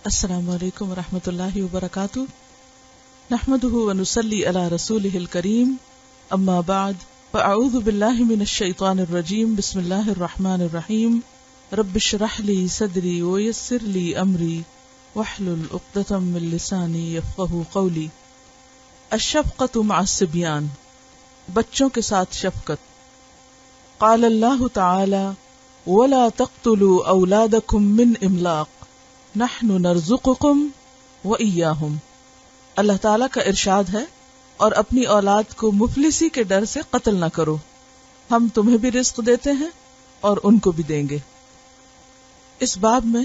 السلام علیکم ورحمۃ اللہ وبرکاتہ، نحمده ونصلی علی رسولہ الکریم، اما بعد فاعوذ باللہ من الشیطان الرجیم، بسم اللہ الرحمن الرحیم، رب اشرح لی صدری ویسر لی امری واحلل عقدۃ من لسانی یفقہوا قولی۔ الشفقۃ مع الصبیان، بچوں کے ساتھ شفقت۔ قال اللہ تعالی ولا تقتلوا اولادکم من املاق نحن نرزقکم وإیاہم۔ اللہ تعالیٰ کا ارشاد ہے، اور اپنی اولاد کو مفلسی کے ڈر سے قتل نہ کرو، ہم تمہیں بھی رزق دیتے ہیں اور ان کو بھی دیں گے۔ اس باب میں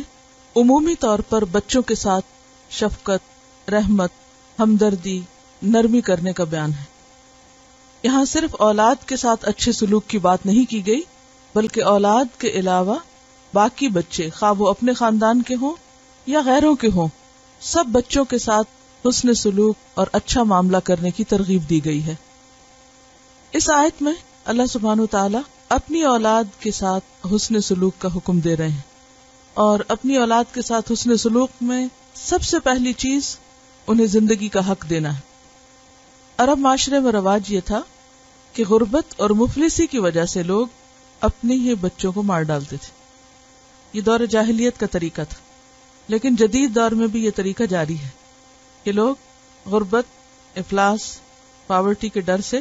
عمومی طور پر بچوں کے ساتھ شفقت، رحمت، ہمدردی، نرمی کرنے کا بیان ہے۔ یہاں صرف اولاد کے ساتھ اچھے سلوک کی بات نہیں کی گئی، بلکہ اولاد کے علاوہ باقی بچے، خواہ وہ اپنے خاندان کے ہوں یا غیروں کے ہوں، سب بچوں کے ساتھ حسن سلوک اور اچھا معاملہ کرنے کی ترغیب دی گئی ہے۔ اس آیت میں اللہ سبحانہ وتعالی اپنی اولاد کے ساتھ حسن سلوک کا حکم دے رہے ہیں، اور اپنی اولاد کے ساتھ حسن سلوک میں سب سے پہلی چیز انہیں زندگی کا حق دینا ہے۔ عرب معاشرے میں رواج یہ تھا کہ غربت اور مفلسی کی وجہ سے لوگ اپنے ہی بچوں کو مار ڈالتے تھے۔ یہ دور جاہلیت کا طریقہ تھا، لیکن جدید دور میں بھی یہ طریقہ جاری ہے کہ لوگ غربت، افلاس، پاورٹی کے ڈر سے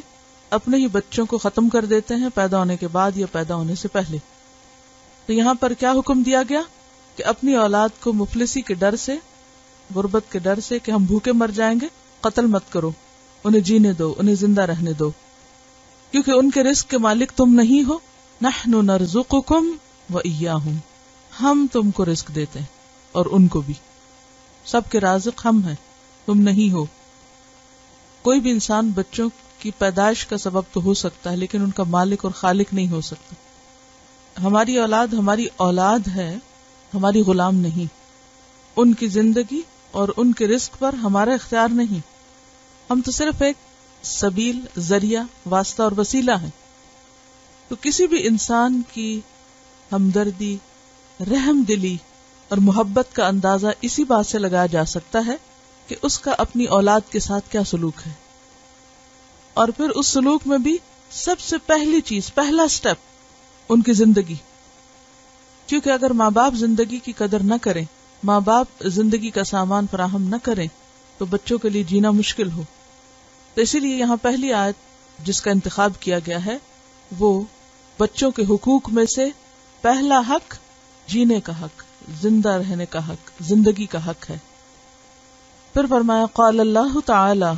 اپنے ہی بچوں کو ختم کر دیتے ہیں، پیدا ہونے کے بعد یا پیدا ہونے سے پہلے۔ تو یہاں پر کیا حکم دیا گیا کہ اپنی اولاد کو مفلسی کے ڈر سے، غربت کے ڈر سے کہ ہم بھوکے مر جائیں گے، قتل مت کرو، انہیں جینے دو، انہیں زندہ رہنے دو، کیونکہ ان کے رزق کے مالک تم نہیں ہو۔ نحن نرزقکم وإیاہم، ہم تم کو رزق دیتے ہیں اور ان کو بھی، سب کے رازق ہم ہیں، تم نہیں ہو۔ کوئی بھی انسان بچوں کی پیدائش کا سبب تو ہو سکتا ہے، لیکن ان کا مالک اور خالق نہیں ہو سکتا۔ ہماری اولاد ہے، ہماری غلام نہیں۔ ان کی زندگی اور ان کے رزق پر ہمارا اختیار نہیں، ہم تو صرف ایک سبیل، ذریعہ، واسطہ اور وسیلہ ہیں۔ تو کسی بھی انسان کی ہمدردی، رحم دلی اور محبت کا اندازہ اسی بات سے لگایا جا سکتا ہے کہ اس کا اپنی اولاد کے ساتھ کیا سلوک ہے، اور پھر اس سلوک میں بھی سب سے پہلی چیز، پہلا سٹیپ ان کی زندگی۔ کیونکہ اگر ماں باپ زندگی کی قدر نہ کریں، ماں باپ زندگی کا سامان فراہم نہ کریں، تو بچوں کے لیے جینا مشکل ہو۔ تو اسی لیے یہاں پہلی آیت جس کا انتخاب کیا گیا ہے وہ بچوں کے حقوق میں سے پہلا حق جینے کا حق، زندہ رہنے کا حق، زندگی کا حق ہے۔ پھر فرمایا قال اللہ تعالی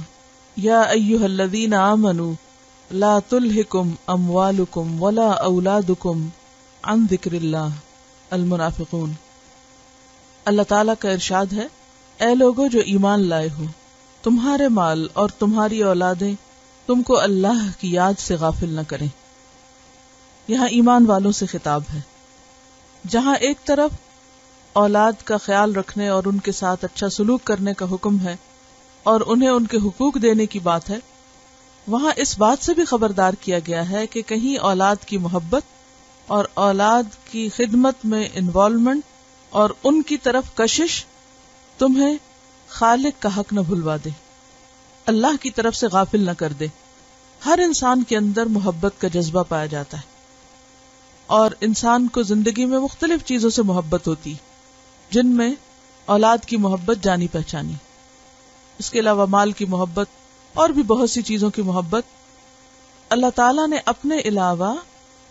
یا ایھا الذین آمنوا لا تلھکم اموالکم ولا اولادکم عن ذکر اللہ المنافقون۔ اللہ تعالیٰ کا ارشاد ہے، اے لوگو جو ایمان لائے ہو، تمہارے مال اور تمہاری اولادیں تم کو اللہ کی یاد سے غافل نہ کریں۔ یہاں ایمان والوں سے خطاب ہے۔ جہاں ایک طرف اولاد کا خیال رکھنے اور ان کے ساتھ اچھا سلوک کرنے کا حکم ہے اور انہیں ان کے حقوق دینے کی بات ہے، وہاں اس بات سے بھی خبردار کیا گیا ہے کہ کہیں اولاد کی محبت اور اولاد کی خدمت میں انوالومنٹ اور ان کی طرف کشش تمہیں خالق کا حق نہ بھلوا دے، اللہ کی طرف سے غافل نہ کر دے۔ ہر انسان کے اندر محبت کا جذبہ پایا جاتا ہے، اور انسان کو زندگی میں مختلف چیزوں سے محبت ہوتی، جن میں اولاد کی محبت جانی پہچانی، اس کے علاوہ مال کی محبت اور بھی بہت سی چیزوں کی محبت۔ اللہ تعالیٰ نے اپنے علاوہ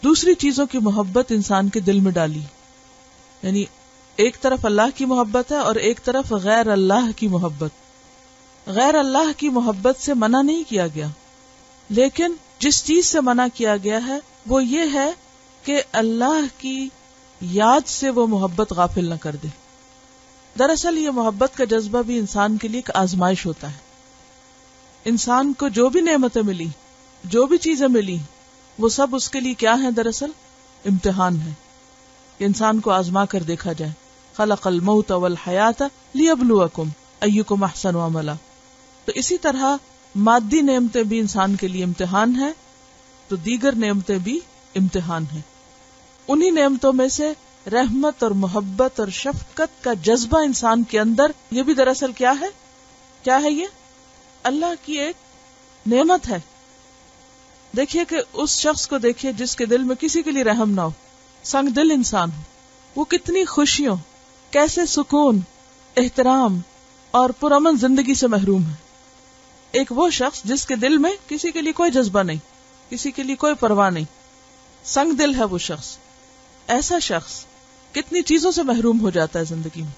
دوسری چیزوں کی محبت انسان کے دل میں ڈالی، یعنی ایک طرف اللہ کی محبت ہے اور ایک طرف غیر اللہ کی محبت۔ غیر اللہ کی محبت سے منع نہیں کیا گیا، لیکن جس چیز سے منع کیا گیا ہے وہ یہ ہے کہ اللہ کی یاد سے وہ محبت غافل نہ کر دے۔ دراصل یہ محبت کا جذبہ بھی انسان کے لیے ایک آزمائش ہوتا ہے۔ انسان کو جو بھی نعمتیں ملی، جو بھی چیزیں ملی، وہ سب اس کے لیے کیا ہیں؟ دراصل امتحان ہے، کہ انسان کو آزما کر دیکھا جائے۔ خلق الموت والحیات لیبلوکم ایکم احسن عملا۔ تو اسی طرح مادی نعمتیں بھی انسان کے لیے امتحان ہے، تو دیگر نعمتیں بھی امتحان ہیں۔ انہی نعمتوں میں سے رحمت اور محبت اور شفقت کا جذبہ انسان کے اندر، یہ بھی دراصل کیا ہے؟ کیا ہے یہ؟ اللہ کی ایک نعمت ہے. دیکھیے کہ اس شخص کو دیکھیے جس کے دل میں کسی کے لیے رحم نہ ہو، سنگ دل انسان ہو، وہ کتنی خوشیوں، کیسے سکون، احترام اور پرامن زندگی سے محروم ہے. ایک وہ شخص جس کے دل میں کسی کے لیے کوئی جذبہ نہیں، کسی کے لیے کوئی پرواہ نہیں، سنگ دل ہے وہ شخص. ایسا شخص کتنی چیزوں سے محروم ہو جاتا ہے زندگی میں.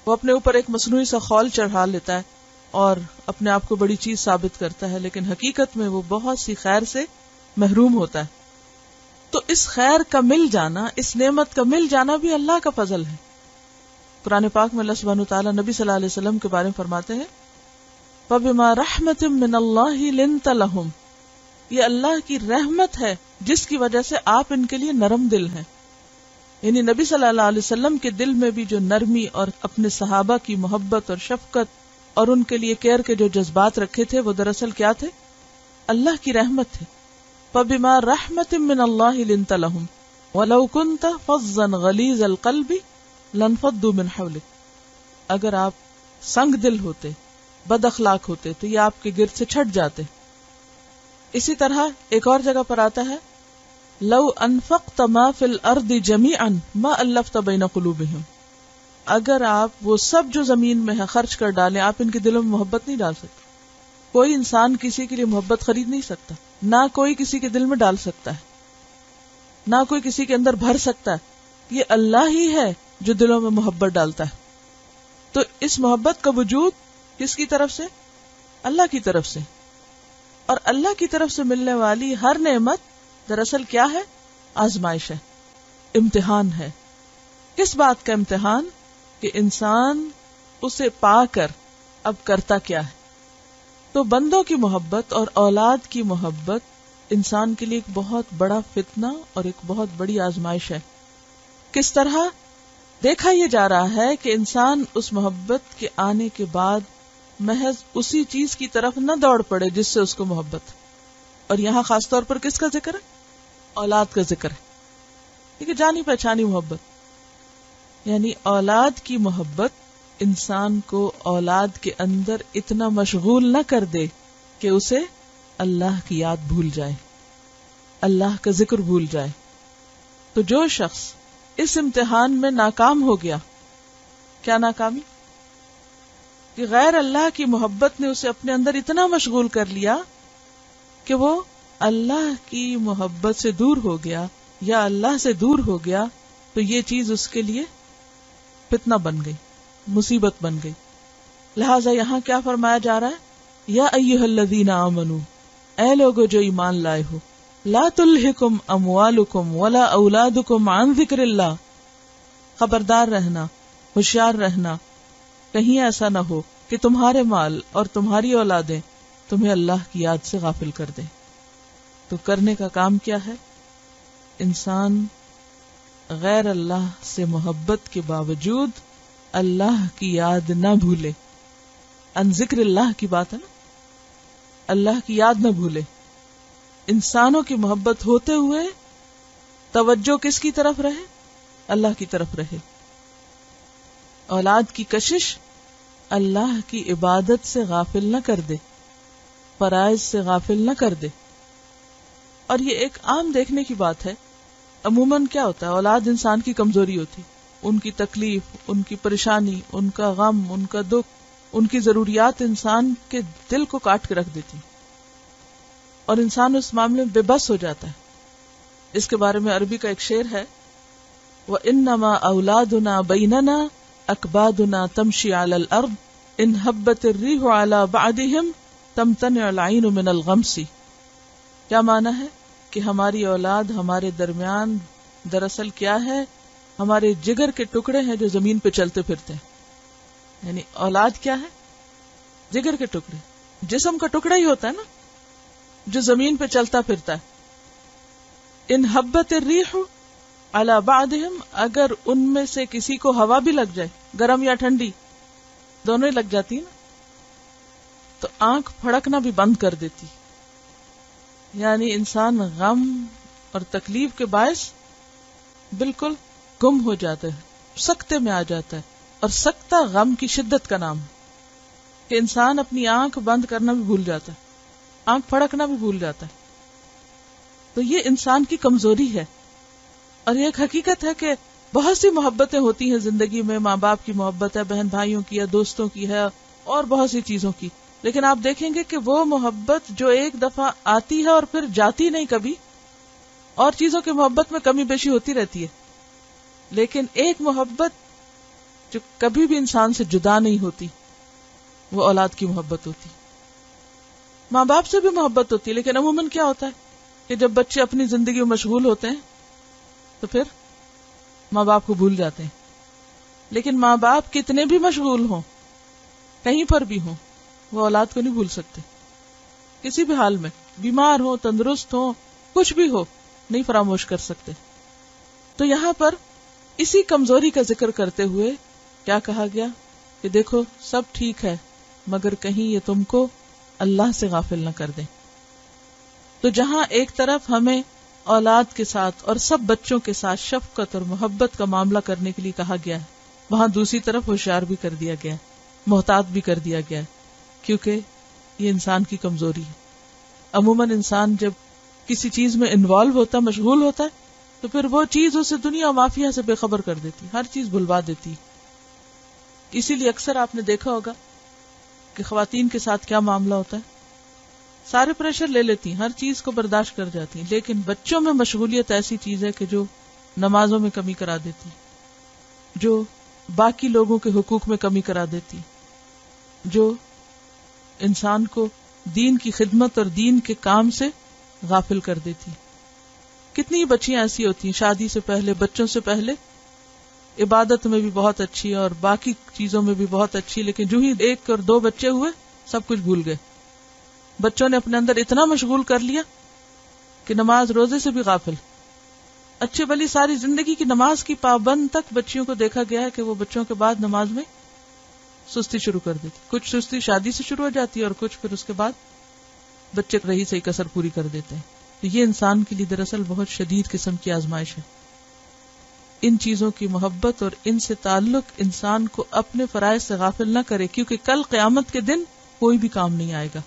وہ اپنے اوپر ایک مصنوعی سا خول چڑھا لیتا ہے اور اپنے آپ کو بڑی چیز ثابت کرتا ہے، لیکن حقیقت میں وہ بہت سی خیر سے محروم ہوتا ہے. تو اس خیر کا مل جانا، اس نعمت کا مل جانا بھی اللہ کا فضل ہے. قرآن پاک میں اللہ سبحانہ وتعالی نبی صلی اللہ علیہ وسلم کے بارے میں فرماتے ہیں فَبِمَا رَحْمَةٍ مِّنَ اللَّهِ لِنْتَ لَهُمْ، یہ اللہ کی رحمت ہے جس کی وجہ سے آپ ان کے لیے نرم دل ہیں. یعنی نبی صلی اللہ علیہ وسلم کے دل میں بھی جو نرمی اور اپنے صحابہ کی محبت اور شفقت اور ان کے لیے کیئر کے جو جذبات رکھے تھے، وہ دراصل کیا تھے؟ اللہ کی رحمت تھے. فَبِمَا رَحْمَةٍ مِّنَ اللَّهِ لِنْتَ لَهُمْ وَلَوْ كُنْتَ فَظًّا غَلِيظَ الْقَلْبِ لَانفَضُّوا مِنْ حَوْلِكَ، اگر آپ سنگ دل ہوتے، بد اخلاق ہوتے تو یہ آپ کے گرد سے چھٹ جاتے. اسی طرح ایک اور جگہ پر آتا ہے لو انفقت ما فی الارض جميعا ما الفت بین قلوبہم، اگر آپ وہ سب جو زمین میں ہے خرچ کر ڈالیں، آپ ان کے دلوں میں محبت نہیں ڈال سکتے. کوئی انسان کسی کے لیے محبت خرید نہیں سکتا، نہ کوئی کسی کے دل میں ڈال سکتا ہے، نہ کوئی کسی کے اندر بھر سکتا ہے. یہ اللہ ہی ہے جو دلوں میں محبت ڈالتا ہے. تو اس محبت کا وجود کس کی طرف سے؟ اللہ کی طرف سے. اور اللہ کی طرف سے ملنے والی ہر نعمت دراصل کیا ہے؟ آزمائش ہے، امتحان ہے. کس بات کا امتحان؟ کہ انسان اسے پا کر اب کرتا کیا ہے. تو بندوں کی محبت اور اولاد کی محبت انسان کے لیے ایک بہت بڑا فتنہ اور ایک بہت بڑی آزمائش ہے. کس طرح دیکھا یہ جا رہا ہے کہ انسان اس محبت کے آنے کے بعد محض اسی چیز کی طرف نہ دوڑ پڑے جس سے اس کو محبت. اور یہاں خاص طور پر کس کا ذکر ہے؟ اولاد کا ذکر ہے. ٹھیک ہے، جانی پہچانی محبت. یعنی اولاد کی محبت انسان کو اولاد کے اندر اتنا مشغول نہ کر دے کہ اسے اللہ کی یاد بھول جائے، اللہ کا ذکر بھول جائے. تو جو شخص اس امتحان میں ناکام ہو گیا، کیا ناکامی؟ کہ غیر اللہ کی محبت نے اسے اپنے اندر اتنا مشغول کر لیا کہ وہ اللہ کی محبت سے دور ہو گیا یا اللہ سے دور ہو گیا. تو یہ چیز اس کے لیے فتنہ بن گئی، مصیبت بن گئی. لہٰذا یہاں کیا فرمایا جا رہا ہے؟ یا ایھا الذین آمنو، اے لوگو جو ایمان لائے ہو، لا تلہکم اموالکم ولا اولادکم عن ذکر اللہ، خبردار رہنا، ہوشیار رہنا، کہیں ایسا نہ ہو کہ تمہارے مال اور تمہاری اولادیں تمہیں اللہ کی یاد سے غافل کر دیں. تو کرنے کا کام کیا ہے؟ انسان غیر اللہ سے محبت کے باوجود اللہ کی یاد نہ بھولے. ان ذکر اللہ کی بات ہے نا، اللہ کی یاد نہ بھولے. انسانوں کی محبت ہوتے ہوئے توجہ کس کی طرف رہے؟ اللہ کی طرف رہے. اولاد کی کشش اللہ کی عبادت سے غافل نہ کر دے، فرائض سے غافل نہ کر دے. اور یہ ایک عام دیکھنے کی بات ہے. عموماً کیا ہوتا ہے؟ اولاد انسان کی کمزوری ہوتی، ان کی تکلیف، ان کی پریشانی، ان کا غم، ان کا دکھ، ان کی ضروریات انسان کے دل کو کاٹ کے رکھ دیتی اور انسان اس معاملے میں بے بس ہو جاتا ہے. اس کے بارے میں عربی کا ایک شعر ہے وَإِنَّمَا أَوْلَادُنَا بَيْنَنَا أَكْبَادُنَا تَمْشِي عَلَى الْأَرْضِ إِنْ هَبَّتِ الرِّيحُ عَلَى بَعْضِهِمْ تَمْتَنِعُ الْعَيْنُ مِنَ الْغَمْسِ. کیا معنی ہے؟ کہ ہماری اولاد ہمارے درمیان دراصل کیا ہے؟ ہمارے جگر کے ٹکڑے ہیں جو زمین پہ چلتے پھرتے ہیں. یعنی اولاد کیا ہے؟ جگر کے ٹکڑے، جسم کا ٹکڑا ہی ہوتا ہے نا جو زمین پہ چلتا پھرتا ہے. ان حبت الریح علی بعضہم، اگر ان میں سے کسی کو ہوا بھی لگ جائے، گرم یا ٹھنڈی دونوں ہی لگ جاتی نا، تو آنکھ پھڑکنا بھی بند کر دیتی. یعنی انسان غم اور تکلیف کے باعث بالکل گم ہو جاتا ہے، سکتے میں آ جاتا ہے. اور سکتہ غم کی شدت کا نام ہے کہ انسان اپنی آنکھ بند کرنا بھی بھول جاتا ہے، آنکھ پھڑکنا بھی بھول جاتا ہے. تو یہ انسان کی کمزوری ہے. اور یہ ایک حقیقت ہے کہ بہت سی محبتیں ہوتی ہیں زندگی میں، ماں باپ کی محبت ہے، بہن بھائیوں کی ہے، دوستوں کی ہے، اور بہت سی چیزوں کی. لیکن آپ دیکھیں گے کہ وہ محبت جو ایک دفعہ آتی ہے اور پھر جاتی نہیں کبھی، اور چیزوں کی محبت میں کمی بیشی ہوتی رہتی ہے، لیکن ایک محبت جو کبھی بھی انسان سے جدا نہیں ہوتی، وہ اولاد کی محبت ہوتی. ماں باپ سے بھی محبت ہوتی ہے، لیکن عموماً کیا ہوتا ہے کہ جب بچے اپنی زندگی میں مشغول ہوتے ہیں تو پھر ماں باپ کو بھول جاتے ہیں. لیکن ماں باپ کتنے بھی مشغول ہوں، کہیں پر بھی ہوں، وہ اولاد کو نہیں بھول سکتے. کسی بھی حال میں، بیمار ہو، تندرست ہو، کچھ بھی ہو، نہیں فراموش کر سکتے. تو یہاں پر اسی کمزوری کا ذکر کرتے ہوئے کیا کہا گیا کہ دیکھو سب ٹھیک ہے مگر کہیں یہ تم کو اللہ سے غافل نہ کر دیں. تو جہاں ایک طرف ہمیں اولاد کے ساتھ اور سب بچوں کے ساتھ شفقت اور محبت کا معاملہ کرنے کے لیے کہا گیا ہے، وہاں دوسری طرف ہوشیار بھی کر دیا گیا ہے، محتاط بھی کر دیا گیا ہے، کیونکہ یہ انسان کی کمزوری ہے. عموماً انسان جب کسی چیز میں انوالو ہوتا، مشغول ہوتا ہے، تو پھر وہ چیز اسے دنیا و مافیا سے بے خبر کر دیتی، ہر چیز بھلوا دیتی. اسی لیے اکثر آپ نے دیکھا ہوگا کہ خواتین کے ساتھ کیا معاملہ ہوتا ہے، سارے پریشر لے لیتی ہیں، ہر چیز کو برداشت کر جاتی ہیں، لیکن بچوں میں مشغولیت ایسی چیز ہے کہ جو نمازوں میں کمی کرا دیتی، جو باقی لوگوں کے حقوق میں کمی کرا دیتی، جو انسان کو دین کی خدمت اور دین کے کام سے غافل کر دیتی. کتنی بچیاں ایسی ہوتی ہیں شادی سے پہلے، بچوں سے پہلے عبادت میں بھی بہت اچھی اور باقی چیزوں میں بھی بہت اچھی، لیکن جو ہی 1 اور 2 بچے ہوئے سب کچھ بھول گئے. بچوں نے اپنے اندر اتنا مشغول کر لیا کہ نماز روزے سے بھی غافل. اچھی بلی ساری زندگی کی نماز کی پابند تک بچیوں کو دیکھا گیا ہے کہ وہ بچوں کے بعد نماز میں سستی شروع کر دیتی. کچھ سستی شادی سے شروع ہو جاتی ہے اور کچھ پھر اس کے بعد بچے رہی سے کسر پوری کر دیتے ہیں. تو یہ انسان کے لیے دراصل بہت شدید قسم کی آزمائش ہے. ان چیزوں کی محبت اور ان سے تعلق انسان کو اپنے فرائض سے غافل نہ کرے، کیونکہ کل قیامت کے دن کوئی بھی کام نہیں آئے گا.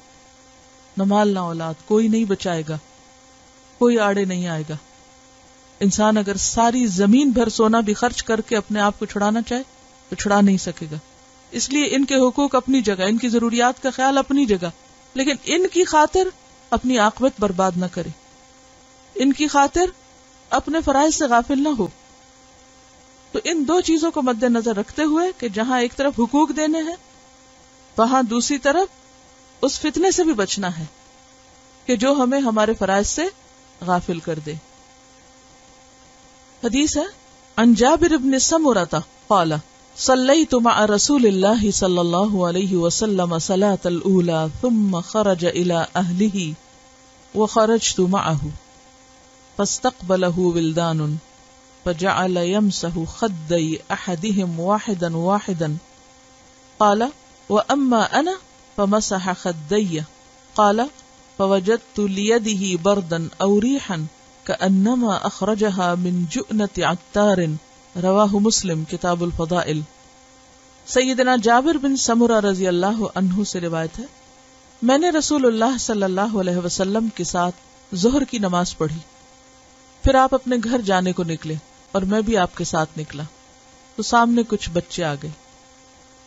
نہ مال نہ اولاد، کوئی نہیں بچائے گا، کوئی آڑے نہیں آئے گا. انسان اگر ساری زمین بھر سونا بھی خرچ کر کے اپنے آپ کو چھڑانا چاہے تو چھڑا نہیں سکے گا. اس لیے ان کے حقوق اپنی جگہ، ان کی ضروریات کا خیال اپنی جگہ، لیکن ان کی خاطر اپنی عاقبت برباد نہ کرے، ان کی خاطر اپنے فرائض سے غافل نہ ہو. تو ان 2 چیزوں کو مد نظر رکھتے ہوئے کہ جہاں ایک طرف حقوق دینے ہیں، وہاں دوسری طرف اس فتنے سے بھی بچنا ہے کہ جو ہمیں ہمارے فرائض سے غافل کر دے. حدیث ہے عن جابر بن سمرہ قال صلیت مع رسول اللہ صلی اللہ علیہ وسلم صلاة الأولى ثم خرج إلى أهله وخرجت معه فاستقبله ولدان فجعل يمسح خدي أحدهم واحدا واحدا قال وأما أنا فمسح خدي قال فوجدت ليده بردا أو ريحا كأنما أخرجها من جؤنة عطار رواہ مسلم کتاب الفضائل. سیدنا جابر بن سمرہ رضی اللہ عنہ سے روایت ہے، میں نے رسول اللہ صلی اللہ علیہ وسلم کے ساتھ ظہر کی نماز پڑھی، پھر آپ اپنے گھر جانے کو نکلے اور میں بھی آپ کے ساتھ نکلا تو سامنے کچھ بچے آ گئے.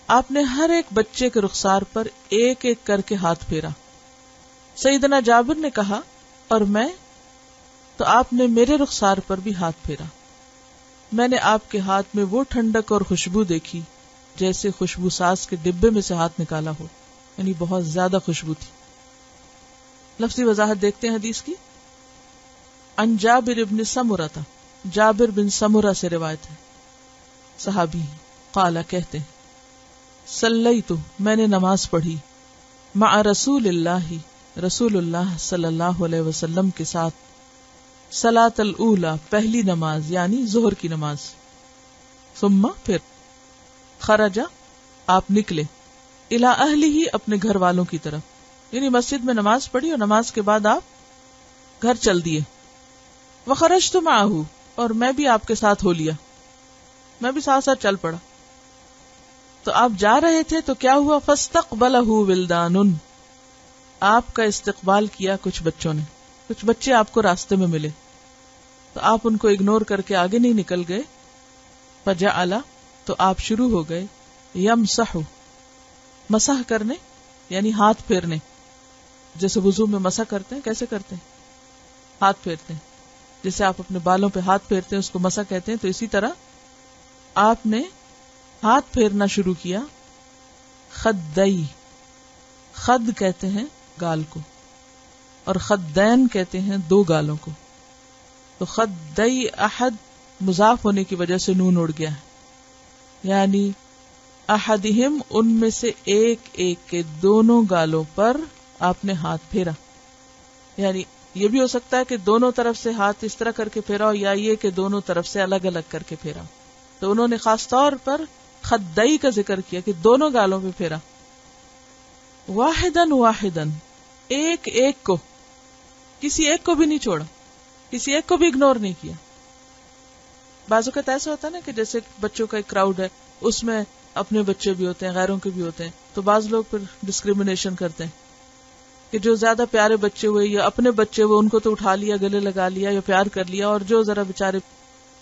آپ نے ہر ایک بچے کے رخسار پر ایک ایک کر کے ہاتھ پھیرا. سیدنا جابر نے کہا اور میں، تو آپ نے میرے رخسار پر بھی ہاتھ پھیرا. میں نے آپ کے ہاتھ میں وہ ٹھنڈک اور خوشبو دیکھی جیسے خوشبو ساز کے ڈبے میں سے ہاتھ نکالا ہو، یعنی بہت زیادہ خوشبو تھی. لفظی وضاحت دیکھتے ہیں حدیث کی. عن جابر بن سمرہ، جابر بن سمرہ سے روایت ہے، صحابی ہیں. قال کہتے ہیں صلیت، میں نے نماز پڑھی، مع رسول اللہ، رسول اللہ صلی اللہ علیہ وسلم کے ساتھ، صلاۃ الاولی، پہلی نماز یعنی ظہر کی نماز. ثم پھر، خرج آپ نکلے، الی اہلہ اپنے گھر والوں کی طرف، یعنی مسجد میں نماز پڑھی اور نماز کے بعد آپ گھر چل دیے. وخرجت معہ، اور میں بھی آپ کے ساتھ ہو لیا. میں بھی ساتھ ساتھ چل پڑا. تو آپ جا رہے تھے تو کیا ہوا؟ فاستقبلہ ولدان، آپ کا استقبال کیا کچھ بچوں نے. کچھ بچے آپ کو راستے میں ملے تو آپ ان کو اگنور کر کے آگے نہیں نکل گئے. فجعل، تو آپ شروع ہو گئے یمسح، مسح کرنے یعنی ہاتھ پھیرنے. جیسے وضو میں مسح کرتے ہیں، کیسے کرتے ہیں؟ ہاتھ پھیرتے ہیں. جیسے آپ اپنے بالوں پہ ہاتھ پھیرتے ہیں اس کو مسح کہتے ہیں. تو اسی طرح آپ نے ہاتھ پھیرنا شروع کیا. خدئی، خد کہتے ہیں گال کو، اور خدین کہتے ہیں دو گالوں کو. تو خدئی احد مضاف ہونے کی وجہ سے نون اڑ گیا ہے، یعنی احدہم، ان میں سے ایک ایک کے دونوں گالوں پر آپ نے ہاتھ پھیرا. یعنی یہ بھی ہو سکتا ہے کہ دونوں طرف سے ہاتھ اس طرح کر کے پھیرا ہو، یا یہ کہ دونوں طرف سے الگ الگ کر کے پھیرا. تو انہوں نے خاص طور پر خدئی کا ذکر کیا کہ دونوں گالوں پہ پھیرا. واحدن واحدن، ایک ایک کو، کسی ایک کو بھی نہیں چھوڑا، کسی ایک کو بھی اگنور نہیں کیا. بعض اوقات ایسا ہوتا ہے نا کہ جیسے بچوں کا ایک کراؤڈ ہے، اس میں اپنے بچے بھی ہوتے ہیں، غیروں کے بھی ہوتے ہیں. تو بعض لوگ پھر ڈسکریمنیشن کرتے ہیں کہ جو زیادہ پیارے بچے ہوئے یا اپنے بچے ہوئے ان کو تو اٹھا لیا، گلے لگا لیا یا پیار کر لیا، اور جو ذرا بےچارے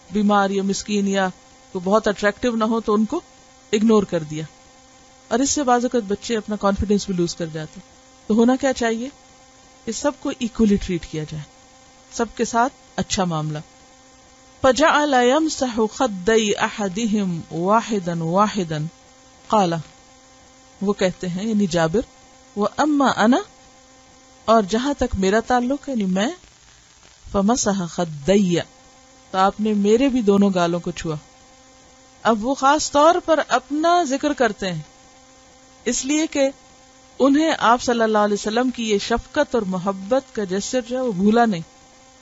بیمار یا مسکین یا بہت اٹریکٹیو نہ ہو تو ان کو اگنور کر دیا. اور اس سے بعض اوقات بچے اپنا کانفیڈینس بھی لوز کر جاتے. تو ہونا کیا چاہیے کہ سب کو ایکولی ٹریٹ کیا جائے، سب کے ساتھ اچھا معاملہ. فجعل يمسح خدي احدهم واحدا واحدا قال، وہ کہتے ہیں یعنی جابر، واما انا، اور جہاں تک میرا تعلق ہے یعنی میں، فمسح خدي، تو آپ نے میرے بھی دونوں گالوں کو چھوا. اب وہ خاص طور پر اپنا ذکر کرتے ہیں اس لیے کہ انہیں آپ صلی اللہ علیہ وسلم کی یہ شفقت اور محبت کا جسر جو ہے وہ بھولا نہیں،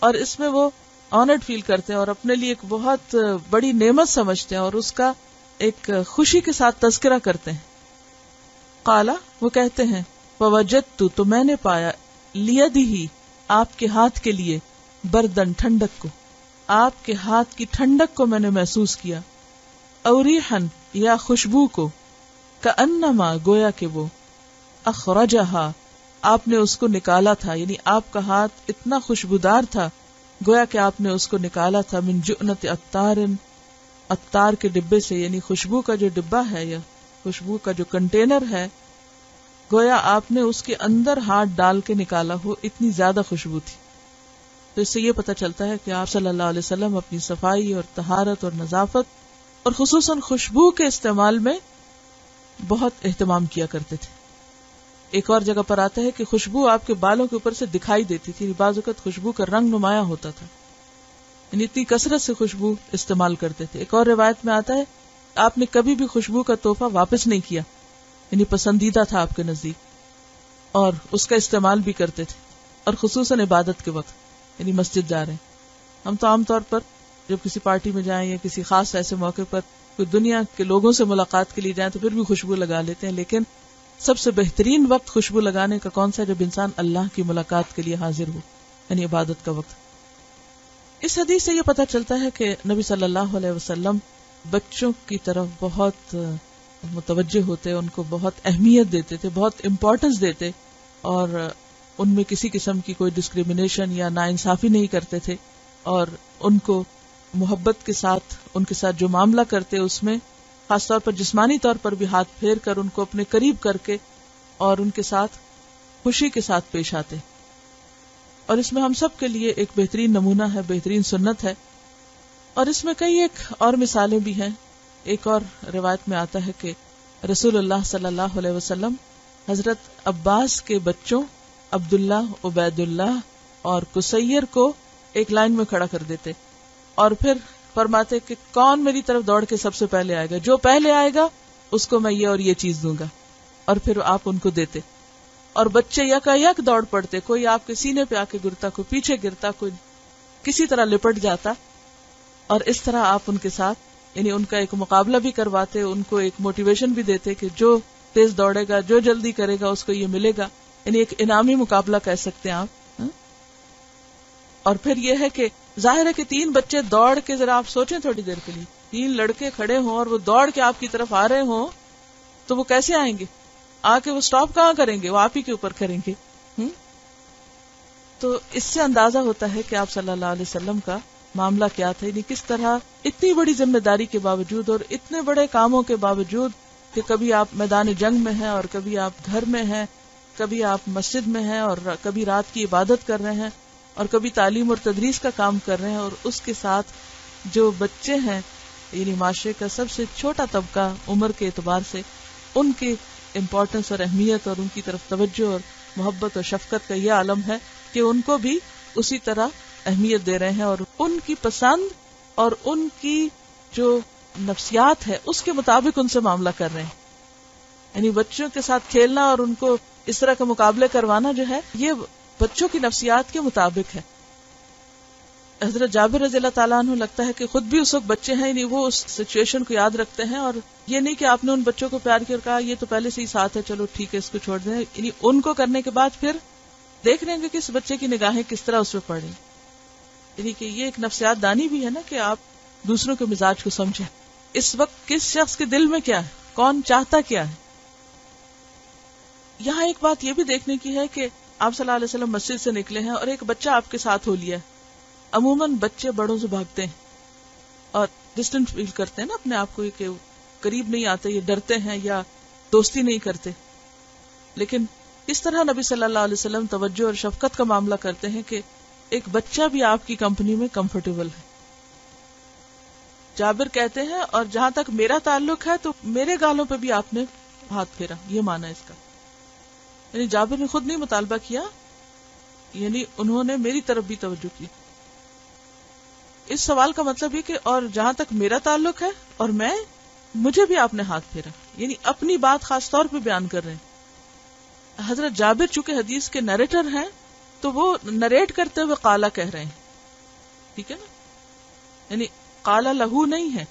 اور اس میں وہ آنرڈ فیل کرتے ہیں اور اپنے لیے ایک بہت بڑی نعمت سمجھتے ہیں اور اس کا ایک خوشی کے ساتھ تذکرہ کرتے ہیں. قالا، وہ کہتے ہیں، فوجدت، تو میں نے پایا، لیدہی، آپ کے ہاتھ کے لیے، بردن، ٹھنڈک کو، آپ کے ہاتھ کی ٹھنڈک کو میں نے محسوس کیا، اوریحن، یا خوشبو کو، کأنما، گویا کہ وہ، اخرجہا، آپ نے اس کو نکالا تھا، یعنی آپ کا ہاتھ اتنا خوشبودار تھا گویا کہ آپ نے اس کو نکالا تھا، من جؤنت عطار، عطار کے ڈبے سے، یعنی خوشبو کا جو ڈبہ ہے یا خوشبو کا جو کنٹینر ہے، گویا آپ نے اس کے اندر ہاتھ ڈال کے نکالا ہو، اتنی زیادہ خوشبو تھی. تو اس سے یہ پتہ چلتا ہے کہ آپ صلی اللہ علیہ وسلم اپنی صفائی اور طہارت اور نظافت اور خصوصاً خوشبو کے استعمال میں بہت اہتمام کیا کرتے تھے. ایک اور جگہ پر آتا ہے کہ خوشبو آپ کے بالوں کے اوپر سے دکھائی دیتی تھی، بعض اوقات خوشبو کا رنگ نمایاں ہوتا تھا، یعنی اتنی کثرت سے خوشبو استعمال کرتے تھے. ایک اور روایت میں آتا ہے آپ نے کبھی بھی خوشبو کا تحفہ واپس نہیں کیا، یعنی پسندیدہ تھا آپ کے نزدیک، اور اس کا استعمال بھی کرتے تھے، اور خصوصاً عبادت کے وقت، یعنی مسجد جا رہے ہیں. ہم تو عام طور پر جب کسی پارٹی میں جائیں یا کسی خاص ایسے موقع پر کوئی دنیا کے لوگوں سے ملاقات کے لیے جائیں تو پھر بھی خوشبو لگا لیتے ہیں، لیکن سب سے بہترین وقت خوشبو لگانے کا کون سا؟ جب انسان اللہ کی ملاقات کے لیے حاضر ہو، یعنی عبادت کا وقت. اس حدیث سے یہ پتہ چلتا ہے کہ نبی صلی اللہ علیہ وسلم بچوں کی طرف بہت متوجہ ہوتے، ان کو بہت اہمیت دیتے تھے، بہت امپورٹنس دیتے، اور ان میں کسی قسم کی کوئی ڈسکریمنیشن یا ناانصافی نہیں کرتے تھے، اور ان کو محبت کے ساتھ ان کے ساتھ جو معاملہ کرتے اس میں خاص طور پر جسمانی طور پر بھی ہاتھ پھیر کر ان کو اپنے قریب کر کے اور ان کے ساتھ خوشی کے ساتھ پیش آتے. اور اس میں ہم سب کے لیے ایک بہترین نمونہ ہے، بہترین سنت ہے. اور اس میں کئی ایک اور مثالیں بھی ہیں. ایک اور روایت میں آتا ہے کہ رسول اللہ صلی اللہ علیہ وسلم حضرت عباس کے بچوں عبداللہ، عبید اللہ اور قصیر کو ایک لائن میں کھڑا کر دیتے اور پھر فرماتے کہ کون میری طرف دوڑ کے سب سے پہلے آئے گا، جو پہلے آئے گا اس کو میں یہ اور یہ چیز دوں گا، اور پھر آپ ان کو دیتے. اور بچے یکا یک دوڑ پڑتے، کوئی آپ کے سینے پہ آ کے گرتا، کوئی پیچھے گرتا، کوئی کسی طرح لپٹ جاتا. اور اس طرح آپ ان کے ساتھ یعنی ان کا ایک مقابلہ بھی کرواتے، ان کو ایک موٹیویشن بھی دیتے کہ جو تیز دوڑے گا، جو جلدی کرے گا اس کو یہ ملے گا، یعنی ایک انعامی مقابلہ کہہ سکتے ہیں آپ. اور پھر یہ ہے کہ ظاہر ہے کہ 3 بچے دوڑ کے، ذرا آپ سوچیں تھوڑی دیر کے لیے، 3 لڑکے کھڑے ہوں اور وہ دوڑ کے آپ کی طرف آ رہے ہوں تو وہ کیسے آئیں گے؟ آ کے وہ سٹاپ کہاں کریں گے؟ وہ آپ ہی کے اوپر کریں گے. تو اس سے اندازہ ہوتا ہے کہ آپ صلی اللہ علیہ وسلم کا معاملہ کیا تھا، یعنی کس طرح اتنی بڑی ذمہ داری کے باوجود اور اتنے بڑے کاموں کے باوجود کہ کبھی آپ میدان جنگ میں ہیں اور کبھی آپ گھر میں ہیں، کبھی آپ مسجد میں ہیں اور کبھی رات کی عبادت کر رہے ہیں اور کبھی تعلیم اور تدریس کا کام کر رہے ہیں، اور اس کے ساتھ جو بچے ہیں یعنی معاشرے کا سب سے چھوٹا طبقہ عمر کے اعتبار سے، ان کی امپورٹنس اور اہمیت اور ان کی طرف توجہ اور محبت اور شفقت کا یہ عالم ہے کہ ان کو بھی اسی طرح اہمیت دے رہے ہیں اور ان کی پسند اور ان کی جو نفسیات ہے اس کے مطابق ان سے معاملہ کر رہے ہیں. یعنی بچوں کے ساتھ کھیلنا اور ان کو اس طرح کے مقابلے کروانا جو ہے یہ بچوں کی نفسیات کے مطابق ہے. حضرت جابر رضی اللہ تعالیٰ عنہ لگتا ہے کہ خود بھی اس وقت بچے ہیں، یعنی وہ اس سچویشن کو یاد رکھتے ہیں، اور یہ نہیں کہ آپ نے ان بچوں کو پیار کیا اور کہا یہ تو پہلے سے ہی ساتھ ہے چلو ٹھیک ہے اس کو چھوڑ دیں، یعنی ان کو کرنے کے بعد پھر دیکھ رہے ہیں کہ اس بچے کی نگاہیں کس طرح اس پہ پڑ رہی. یعنی کہ یہ ایک نفسیات دانی بھی ہے نا کہ آپ دوسروں کے مزاج کو سمجھیں، اس وقت کس شخص کے دل میں کیا ہے، کون چاہتا کیا ہے. یہاں ایک بات یہ بھی دیکھنے کی ہے کہ آپ صلی اللہ علیہ وسلم مسجد سے نکلے ہیں اور ایک بچہ آپ کے ساتھ ہو لیا ہے. عموماً بچے بڑوں سے بھاگتے ہیں اور ڈسٹنٹ فیل کرتے ہیں نا اپنے آپ کو، کہ قریب نہیں آتے، یہ ڈرتے ہیں یا دوستی نہیں کرتے. لیکن اس طرح نبی صلی اللہ علیہ وسلم توجہ اور شفقت کا معاملہ کرتے ہیں کہ ایک بچہ بھی آپ کی کمپنی میں کمفرٹیبل ہے. جابر کہتے ہیں اور جہاں تک میرا تعلق ہے تو میرے گالوں پہ بھی آپ نے ہاتھ پھیرا، یہ مانا اس کا. یعنی جابر نے خود نہیں مطالبہ کیا، یعنی انہوں نے میری طرف بھی توجہ کی. اس سوال کا مطلب یہ کہ اور جہاں تک میرا تعلق ہے اور مجھے بھی آپ نے ہاتھ پھیرا، یعنی اپنی بات خاص طور پہ بیان کر رہے ہیں. حضرت جابر چونکہ حدیث کے نریٹر ہیں تو وہ نریٹ کرتے ہوئے قالا کہہ رہے ہیں، ٹھیک ہے نا، یعنی قالا لہو نہیں ہے،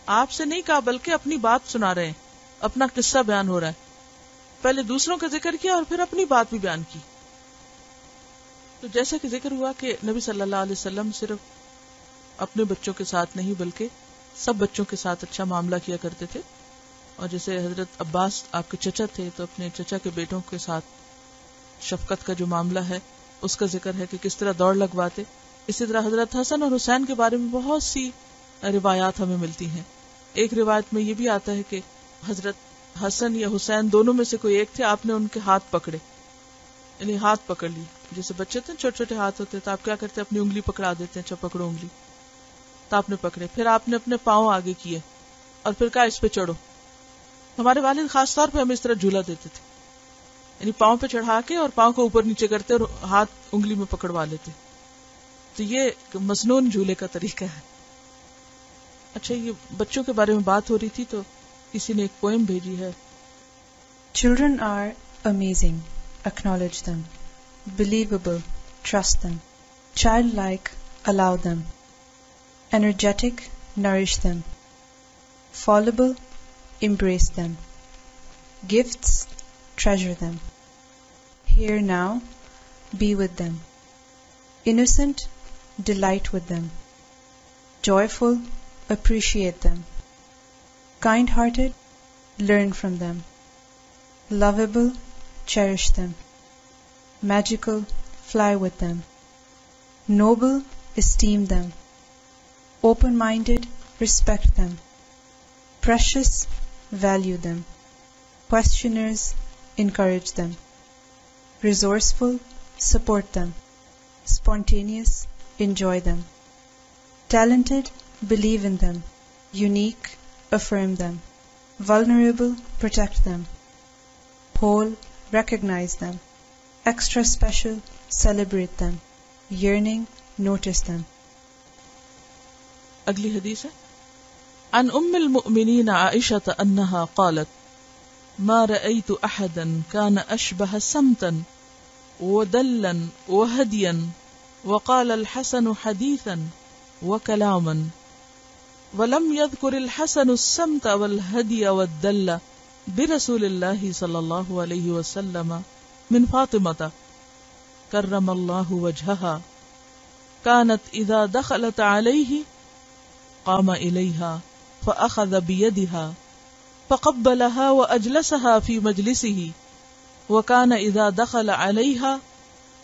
آپ سے نہیں کہا بلکہ اپنی بات سنا رہے ہیں، اپنا قصہ بیان ہو رہا ہے. پہلے دوسروں کا ذکر کیا اور پھر اپنی بات بھی بیان کی. تو جیسا کہ ذکر ہوا کہ نبی صلی اللہ علیہ وسلم صرف اپنے بچوں کے ساتھ نہیں بلکہ سب بچوں کے ساتھ اچھا معاملہ کیا کرتے تھے. اور جیسے حضرت عباس آپ کے چچا تھے تو اپنے چچا کے بیٹوں کے ساتھ شفقت کا جو معاملہ ہے اس کا ذکر ہے کہ کس طرح دوڑ لگواتے. اسی طرح حضرت حسن اور حسین کے بارے میں بہت سی روایات ہمیں ملتی ہیں. ایک روایت میں یہ بھی آتا ہے کہ حضرت حسن یا حسین دونوں میں سے کوئی ایک تھے، آپ نے ان کے ہاتھ پکڑے، یعنی ہاتھ پکڑ لی. جیسے بچے تھے چھوٹے چھوٹے ہاتھ ہوتے تو آپ کیا کرتے، اپنی انگلی پکڑا دیتے ہیں، اچھا پکڑو انگلی، تو آپ نے پکڑے. پھر آپ نے اپنے پاؤں آگے کیے اور پھر کہا اس پہ چڑھو. ہمارے والد خاص طور پہ ہمیں اس طرح جھولا دیتے تھے، یعنی پاؤں پہ چڑھا کے اور پاؤں کو اوپر نیچے کرتے اور ہاتھ انگلی میں پکڑوا لیتے. تو یہ مسنون جھولے کا طریقہ ہے. اچھا، یہ بچوں کے بارے میں بات ہو رہی تھی تو کسی نے ایک پوئم بھیجی ہے. Children are amazing. Acknowledge them. Believable. Trust them. Childlike. Allow them. Energetic. Nourish them. Fallible. Embrace them. Gifts. Treasure them. Here now. Be with them. Innocent. Delight with them. Joyful. Appreciate them. Kind-hearted. Learn from them. Lovable. Cherish them. Magical. Fly with them. Noble. Esteem them. Open-minded. Respect them. Precious. Value them. Questioners. Encourage them. Resourceful. Support them. Spontaneous. Enjoy them. Talented. Believe in them. Unique. Affirm them. Vulnerable. Protect them. Whole. Recognize them. Extra special. Celebrate them. Yearning. Notice them. اگلی حدیث ہے عن ام المؤمنین عائشة انها قالت ما رأيت احدا كان اشبه سمتا ودلا وهديا وقال الحسن حديثا وكلاما ولم يذكر الحسن السمت والهدي والدل برسول الله صلى الله عليه وسلم من فاطمة كرم الله وجهها كانت إذا دخلت عليه قام إليها فأخذ بيدها فقبلها وأجلسها في مجلسه وكان إذا دخل عليها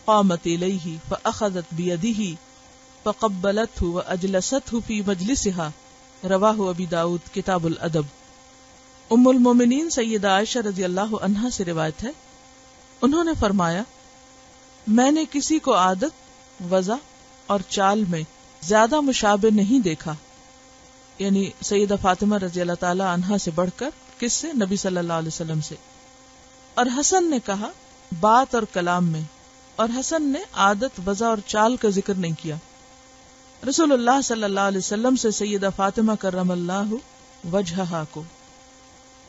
قامت إليه فأخذت بيده فقبلته وأجلسته في مجلسها رواہ ابی داؤد کتاب الادب۔ ام المومنین سیدہ عائشہ رضی اللہ عنہا سے روایت ہے، انہوں نے فرمایا میں نے کسی کو عادت، وضع اور چال میں زیادہ مشابہ نہیں دیکھا، یعنی سیدہ فاطمہ رضی اللہ تعالی عنہا سے بڑھ کر، کس سے؟ نبی صلی اللہ علیہ وسلم سے۔ اور حسن نے کہا بات اور کلام میں، اور حسن نے عادت، وضع اور چال کا ذکر نہیں کیا۔ رسول اللہ صلی اللہ علیہ وسلم سے سیدہ فاطمہ کرم اللہ وجہہا کو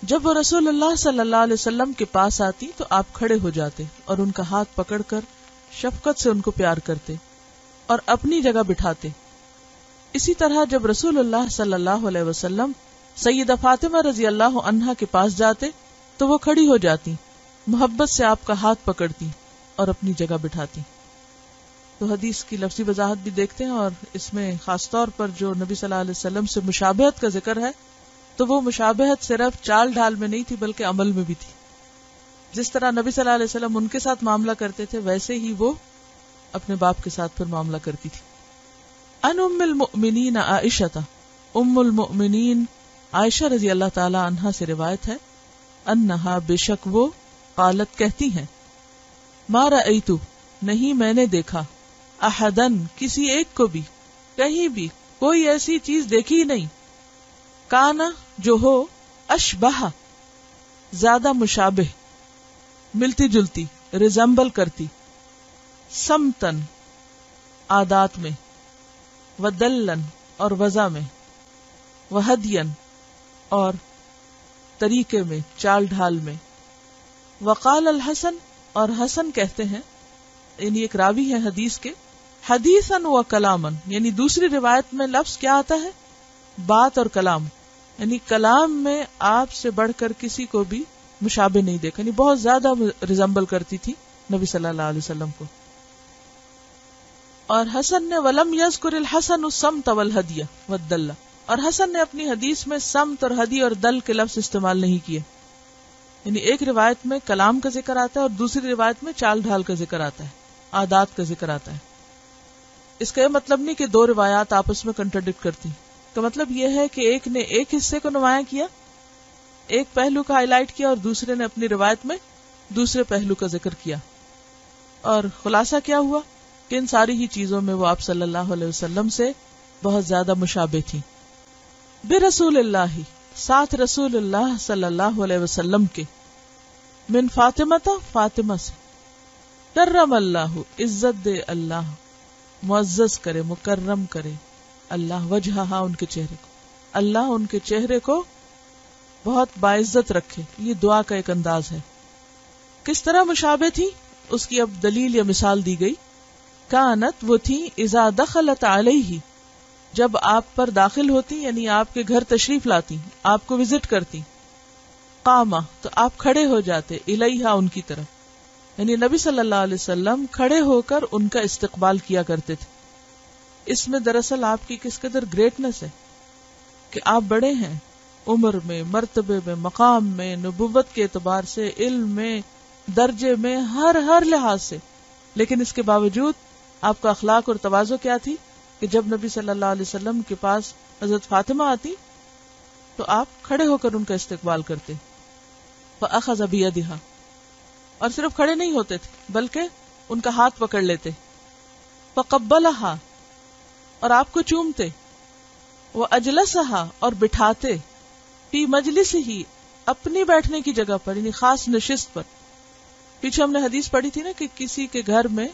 جب وہ رسول اللہ صلی اللہ علیہ وسلم کے پاس آتی تو آپ کھڑے ہو جاتے اور ان کا ہاتھ پکڑ کر شفقت سے ان کو پیار کرتے اور اپنی جگہ بٹھاتے۔ اسی طرح جب رسول اللہ صلی اللہ علیہ وسلم سیدہ فاطمہ رضی اللہ عنہا کے پاس جاتے تو وہ کھڑی ہو جاتی، محبت سے آپ کا ہاتھ پکڑتی اور اپنی جگہ بٹھاتی۔ تو حدیث کی لفظی وضاحت بھی دیکھتے ہیں، اور اس میں خاص طور پر جو نبی صلی اللہ علیہ وسلم سے مشابہت کا ذکر ہے تو وہ مشابہت صرف چال ڈھال میں نہیں تھی بلکہ عمل میں بھی تھی۔ جس طرح نبی صلی اللہ علیہ وسلم ان کے ساتھ معاملہ کرتے تھے ویسے ہی وہ اپنے باپ کے ساتھ پھر معاملہ کرتی تھی۔ ان ام المؤمنین عائشہ، ام المؤمنین عائشہ رضی اللہ تعالی عنہا سے روایت ہے، انہا بے شک وہ قالت کہتی ہیں، ما رأیتو نہیں میں نے دیکھا، احدن کسی ایک کو بھی، کہیں بھی کوئی ایسی چیز دیکھی نہیں، کانا جو ہو، اشبہ زیادہ مشابہ، ملتی جلتی، ریزمبل کرتی، سمتن عادات میں، ودلن اور وضع میں، وہدین اور طریقے میں، چال ڈھال میں، وقال الحسن اور حسن کہتے ہیں، یعنی ایک راوی ہے حدیث کے، حدیثاً و کلاماً، یعنی دوسری روایت میں لفظ کیا آتا ہے؟ بات اور کلام، یعنی کلام میں آپ سے بڑھ کر کسی کو بھی مشابہ نہیں دیکھا، یعنی بہت زیادہ ریزمبل کرتی تھی نبی صلی اللہ علیہ وسلم کو۔ اور حسن نے ولم یذکر الحسن الصمت والہدی والدل، اور حسن نے اپنی حدیث میں سمت اور ہدی اور دل کے لفظ استعمال نہیں کیے، یعنی ایک روایت میں کلام کا ذکر آتا ہے اور دوسری روایت میں چال ڈھال کا ذکر آتا ہے، عادات کا ذکر آتا ہے۔ اس کا یہ مطلب نہیں کہ دو روایات آپس میں کنٹرڈکٹ کرتی، کا مطلب یہ ہے کہ ایک نے ایک حصے کو نمایاں کیا، ایک پہلو کا ہائی لائٹ کیا، اور دوسرے نے اپنی روایت میں دوسرے پہلو کا ذکر کیا۔ اور خلاصہ کیا ہوا کہ ان ساری ہی چیزوں میں وہ آپ صلی اللہ علیہ وسلم سے بہت زیادہ مشابہ تھی۔ برسول اللہ، ساتھ رسول اللہ صلی اللہ علیہ وسلم کے، من فاطمہ، فاطمہ سے، کرم اللہ، عزت دے اللہ، معزز کرے، مکرم کرے اللہ، وجہہا ان کے چہرے کو، اللہ ان کے چہرے کو بہت باعزت رکھے۔ یہ دعا کا ایک انداز ہے۔ کس طرح مشابہ تھی اس کی اب دلیل یا مثال دی گئی۔ کانت وہ تھی، اذا دخلت علیہ جب آپ پر داخل ہوتی، یعنی آپ کے گھر تشریف لاتی، آپ کو وزٹ کرتی، قامہ تو آپ کھڑے ہو جاتے، الیہا ان کی طرف، یعنی نبی صلی اللہ علیہ وسلم کھڑے ہو کر ان کا استقبال کیا کرتے تھے۔ اس میں دراصل آپ کی کس قدر گریٹنس ہے کہ آپ بڑے ہیں عمر میں، مرتبے میں، مقام میں، نبوت کے اعتبار سے، علم میں، درجے میں، ہر لحاظ سے، لیکن اس کے باوجود آپ کا اخلاق اور تواضع کیا تھی کہ جب نبی صلی اللہ علیہ وسلم کے پاس حضرت فاطمہ آتی تو آپ کھڑے ہو کر ان کا استقبال کرتے، فأخذ بيدها، اور صرف کھڑے نہیں ہوتے تھے بلکہ ان کا ہاتھ پکڑ لیتے، فقبلها، اور آپ کو چومتے، وأجلسها، اور بٹھاتے، فی مجلس ہی، اپنی بیٹھنے کی جگہ پر، یعنی خاص نشست پر۔ پیچھے ہم نے حدیث پڑھی تھی نا کہ کسی کے گھر میں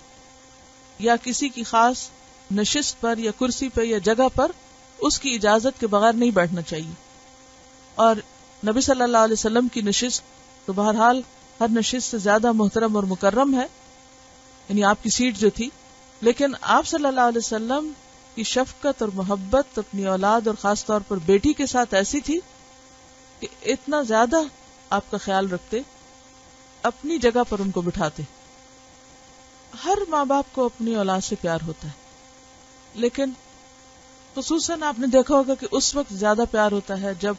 یا کسی کی خاص نشست پر یا کرسی پہ یا جگہ پر اس کی اجازت کے بغیر نہیں بیٹھنا چاہیے، اور نبی صلی اللہ علیہ وسلم کی نشست تو بہرحال ہر نشست سے زیادہ محترم اور مکرم ہے، یعنی آپ کی سیٹ جو تھی، لیکن آپ صلی اللہ علیہ وسلم کی شفقت اور محبت اپنی اولاد اور خاص طور پر بیٹی کے ساتھ ایسی تھی کہ اتنا زیادہ آپ کا خیال رکھتے، اپنی جگہ پر ان کو بٹھاتے۔ ہر ماں باپ کو اپنی اولاد سے پیار ہوتا ہے، لیکن خصوصاً آپ نے دیکھا ہوگا کہ اس وقت زیادہ پیار ہوتا ہے جب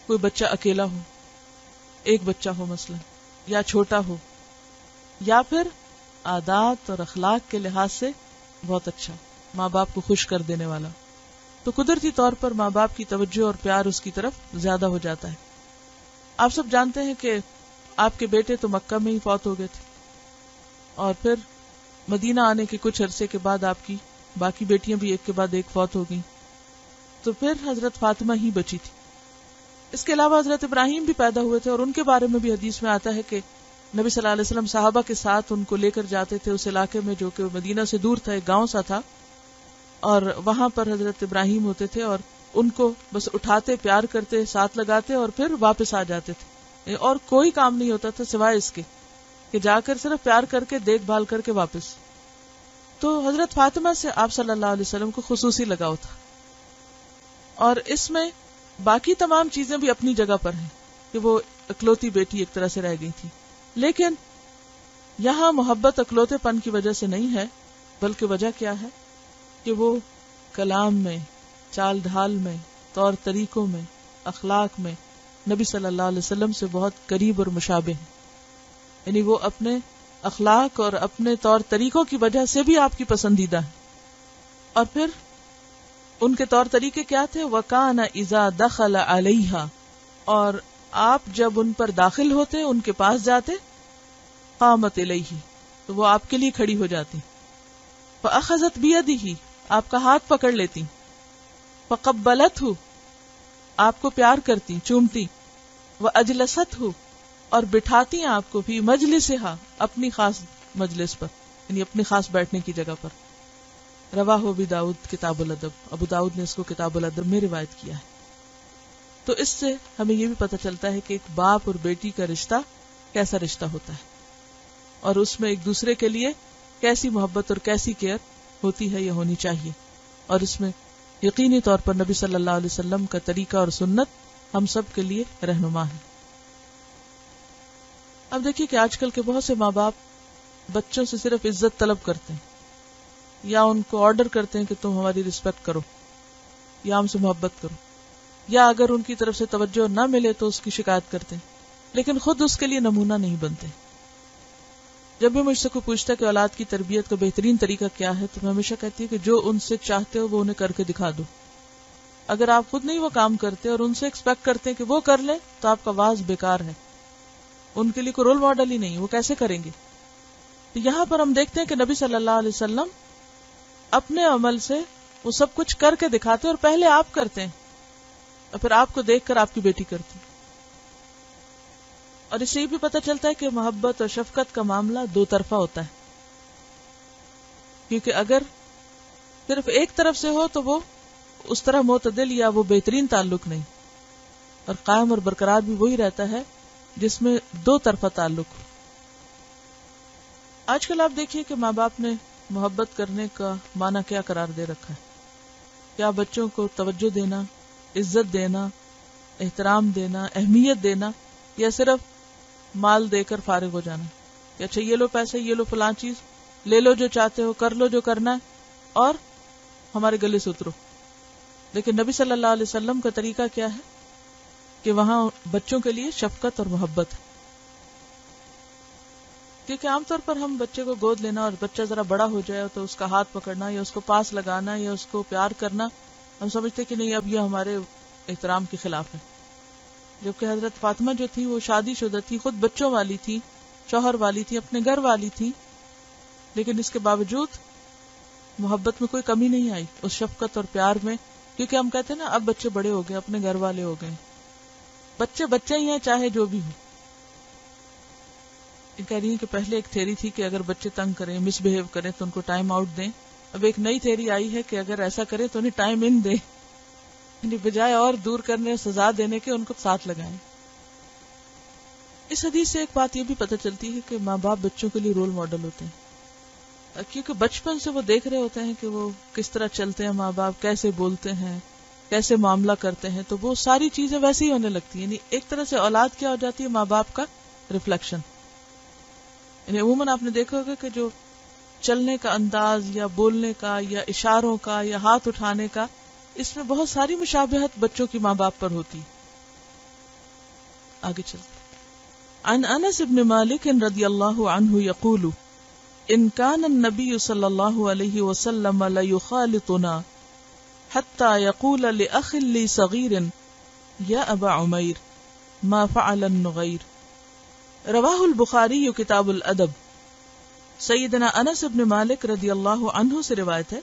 کوئی بچہ اکیلا ہو، ایک بچہ ہو مثلا، یا چھوٹا ہو، یا پھر عادات اور اخلاق کے لحاظ سے بہت اچھا، ماں باپ کو خوش کر دینے والا، تو قدرتی طور پر ماں باپ کی توجہ اور پیار اس کی طرف زیادہ ہو جاتا ہے. آپ سب جانتے ہیں کہ آپ کے بیٹے تو مکہ میں ہی فوت ہو گئے تھے، اور پھر مدینہ آنے کے کچھ عرصے کے بعد آپ کی باقی بیٹیاں بھی ایک کے بعد ایک فوت ہو گئیں، تو پھر حضرت فاطمہ ہی بچی تھی. اس کے علاوہ حضرت ابراہیم بھی پیدا ہوئے تھے، اور ان کے بارے میں بھی حدیث میں آتا ہے کہ نبی صلی اللہ علیہ وسلم صحابہ کے ساتھ ان کو لے کر جاتے تھے اس علاقے میں جو کہ مدینہ سے دور تھا، ایک گاؤں سا تھا، اور وہاں پر حضرت ابراہیم ہوتے تھے اور ان کو بس اٹھاتے، پیار کرتے، ساتھ لگاتے اور پھر واپس آ جاتے تھے، اور کوئی کام نہیں ہوتا تھا سوائے اس کے کہ جا کر صرف پیار کر کے دیکھ بھال کر کے واپس. تو حضرت فاطمہ سے آپ صلی اللہ علیہ وسلم کو خصوصی لگاؤ تھا، اور اس میں باقی تمام چیزیں بھی اپنی جگہ پر ہیں کہ وہ اکلوتی بیٹی ایک طرح سے رہ گئی تھی، لیکن یہاں محبت اکلوتے پن کی وجہ سے نہیں ہے، بلکہ وجہ کیا ہے کہ وہ کلام میں، چال ڈھال میں، طور طریقوں میں، اخلاق میں نبی صلی اللہ علیہ وسلم سے بہت قریب اور مشابہ ہیں. یعنی وہ اپنے اخلاق اور اپنے طور طریقوں کی وجہ سے بھی آپ کی پسندیدہ ہیں. اور پھر ان کے طور طریقے کیا تھے؟ وَكَانَ إِذَا دَخَلَ عَلَيْهَا، اور آپ جب ان پر داخل ہوتے، ان کے پاس جاتے، قامت الیہ، تو وہ آپ کے لیے کھڑی ہو جاتی، فأخذت بیدہ، آپ کا ہاتھ پکڑ لیتی، فقبلتہ، آپ کو پیار کرتی، چومتی، واجلستہ، اور بٹھاتی آپ کو فی مجلسہا، اپنی خاص مجلس پر، یعنی اپنی خاص بیٹھنے کی جگہ پر. رواہ ابو داؤد کتاب الادب، ابو داؤد نے اس کو کتاب الادب میں روایت کیا ہے. تو اس سے ہمیں یہ بھی پتہ چلتا ہے کہ ایک باپ اور بیٹی کا رشتہ کیسا رشتہ ہوتا ہے، اور اس میں ایک دوسرے کے لیے کیسی محبت اور کیسی کیئر ہوتی ہے یا ہونی چاہیے. اور اس میں یقینی طور پر نبی صلی اللہ علیہ وسلم کا طریقہ اور سنت ہم سب کے لیے رہنما ہے. اب دیکھیے کہ آج کل کے بہت سے ماں باپ بچوں سے صرف عزت طلب کرتے ہیں، یا ان کو آرڈر کرتے ہیں کہ تم ہماری رسپیکٹ کرو یا ہم سے محبت کرو، یا اگر ان کی طرف سے توجہ نہ ملے تو اس کی شکایت کرتے ہیں، لیکن خود اس کے لیے نمونہ نہیں بنتے. جب بھی مجھ سے کوئی پوچھتا ہے کہ اولاد کی تربیت کا بہترین طریقہ کیا ہے، تو میں ہمیشہ کہتی ہوں کہ جو ان سے چاہتے ہو وہ انہیں کر کے دکھا دو. اگر آپ خود نہیں وہ کام کرتے اور ان سے ایکسپیکٹ کرتے ہیں کہ وہ کر لیں، تو آپ کا واز بیکار ہے. ان کے لیے کوئی رول ماڈل ہی نہیں، وہ کیسے کریں گے؟ تو یہاں پر ہم دیکھتے ہیں کہ نبی صلی اللہ علیہ وسلم اپنے عمل سے وہ سب کچھ کر کے دکھاتے، اور پہلے آپ کرتے ہیں اور پھر آپ کو دیکھ کر آپ کی بیٹی کرتی. اور اس سے یہ بھی پتہ چلتا ہے کہ محبت اور شفقت کا معاملہ دو طرفہ ہوتا ہے، کیونکہ اگر صرف ایک طرف سے ہو تو وہ اس طرح معتدل یا وہ بہترین تعلق نہیں، اور قائم اور برقرار بھی وہی رہتا ہے جس میں دو طرفہ تعلق ہو. آج کل آپ دیکھیے کہ ماں باپ نے محبت کرنے کا معنی کیا قرار دے رکھا ہے. کیا بچوں کو توجہ دینا، عزت دینا، احترام دینا، اہمیت دینا، یا صرف مال دے کر فارغ ہو جانا کہ اچھا یہ لو پیسے، یہ لو فلاں چیز، لے لو جو چاہتے ہو، کر لو جو کرنا ہے، اور ہمارے گلے سے اترو. لیکن نبی صلی اللہ علیہ وسلم کا طریقہ کیا ہے کہ وہاں بچوں کے لیے شفقت اور محبت ہے. کیونکہ عام طور پر ہم بچے کو گود لینا اور بچہ ذرا بڑا ہو جائے تو اس کا ہاتھ پکڑنا یا اس کو پاس لگانا یا اس کو پیار کرنا، ہم سمجھتے کہ نہیں اب یہ ہمارے احترام کے خلاف ہے. جبکہ حضرت فاطمہ جو تھی وہ شادی شدہ تھی، خود بچوں والی تھی، شوہر والی تھی، اپنے گھر والی تھی، لیکن اس کے باوجود محبت میں کوئی کمی نہیں آئی، اس شفقت اور پیار میں. کیونکہ ہم کہتے ہیں نا اب بچے بڑے ہو گئے، اپنے گھر والے ہو گئے، بچے بچے ہی ہیں چاہے جو بھی ہو. کہہ رہی ہیں کہ پہلے ایک تھیری تھی کہ اگر بچے تنگ کریں، مس بہیو کریں تو ان کو ٹائم آؤٹ دیں. اب ایک نئی تھیری آئی ہے کہ اگر ایسا کریں تو انہیں ٹائم ان دیں، یعنی بجائے اور دور کرنے، سزا دینے کے ان کو ساتھ لگائیں. اس حدیث سے ایک بات یہ بھی پتہ چلتی ہے کہ ماں باپ بچوں کے لیے رول ماڈل ہوتے ہیں، کیونکہ بچپن سے وہ دیکھ رہے ہوتے ہیں کہ وہ کس طرح چلتے ہیں، ماں باپ کیسے بولتے ہیں، کیسے معاملہ کرتے ہیں، تو وہ ساری چیزیں ویسے ہی ہونے لگتی ہیں. یعنی ایک طرح سے اولاد کیا ہو جاتی ہے؟ ماں باپ کا ریفلیکشن. یعنی عموماً آپ نے دیکھا ہوگا کہ جو چلنے کا انداز یا بولنے کا یا اشاروں کا یا ہاتھ اٹھانے کا، اس میں بہت ساری مشابہت بچوں کی ماں باپ پر ہوتی. آگے چلتے. عن انس بن مالک رضی اللہ عنہ یقول ان کان النبی صلی اللہ علیہ وسلم لیخالطنا حتی یقول لأخ لی صغیر یا ابا عمیر ما فعل النغیر. رواہ البخاری کتاب الادب. سیدنا انس بن مالک رضی اللہ عنہ سے روایت ہے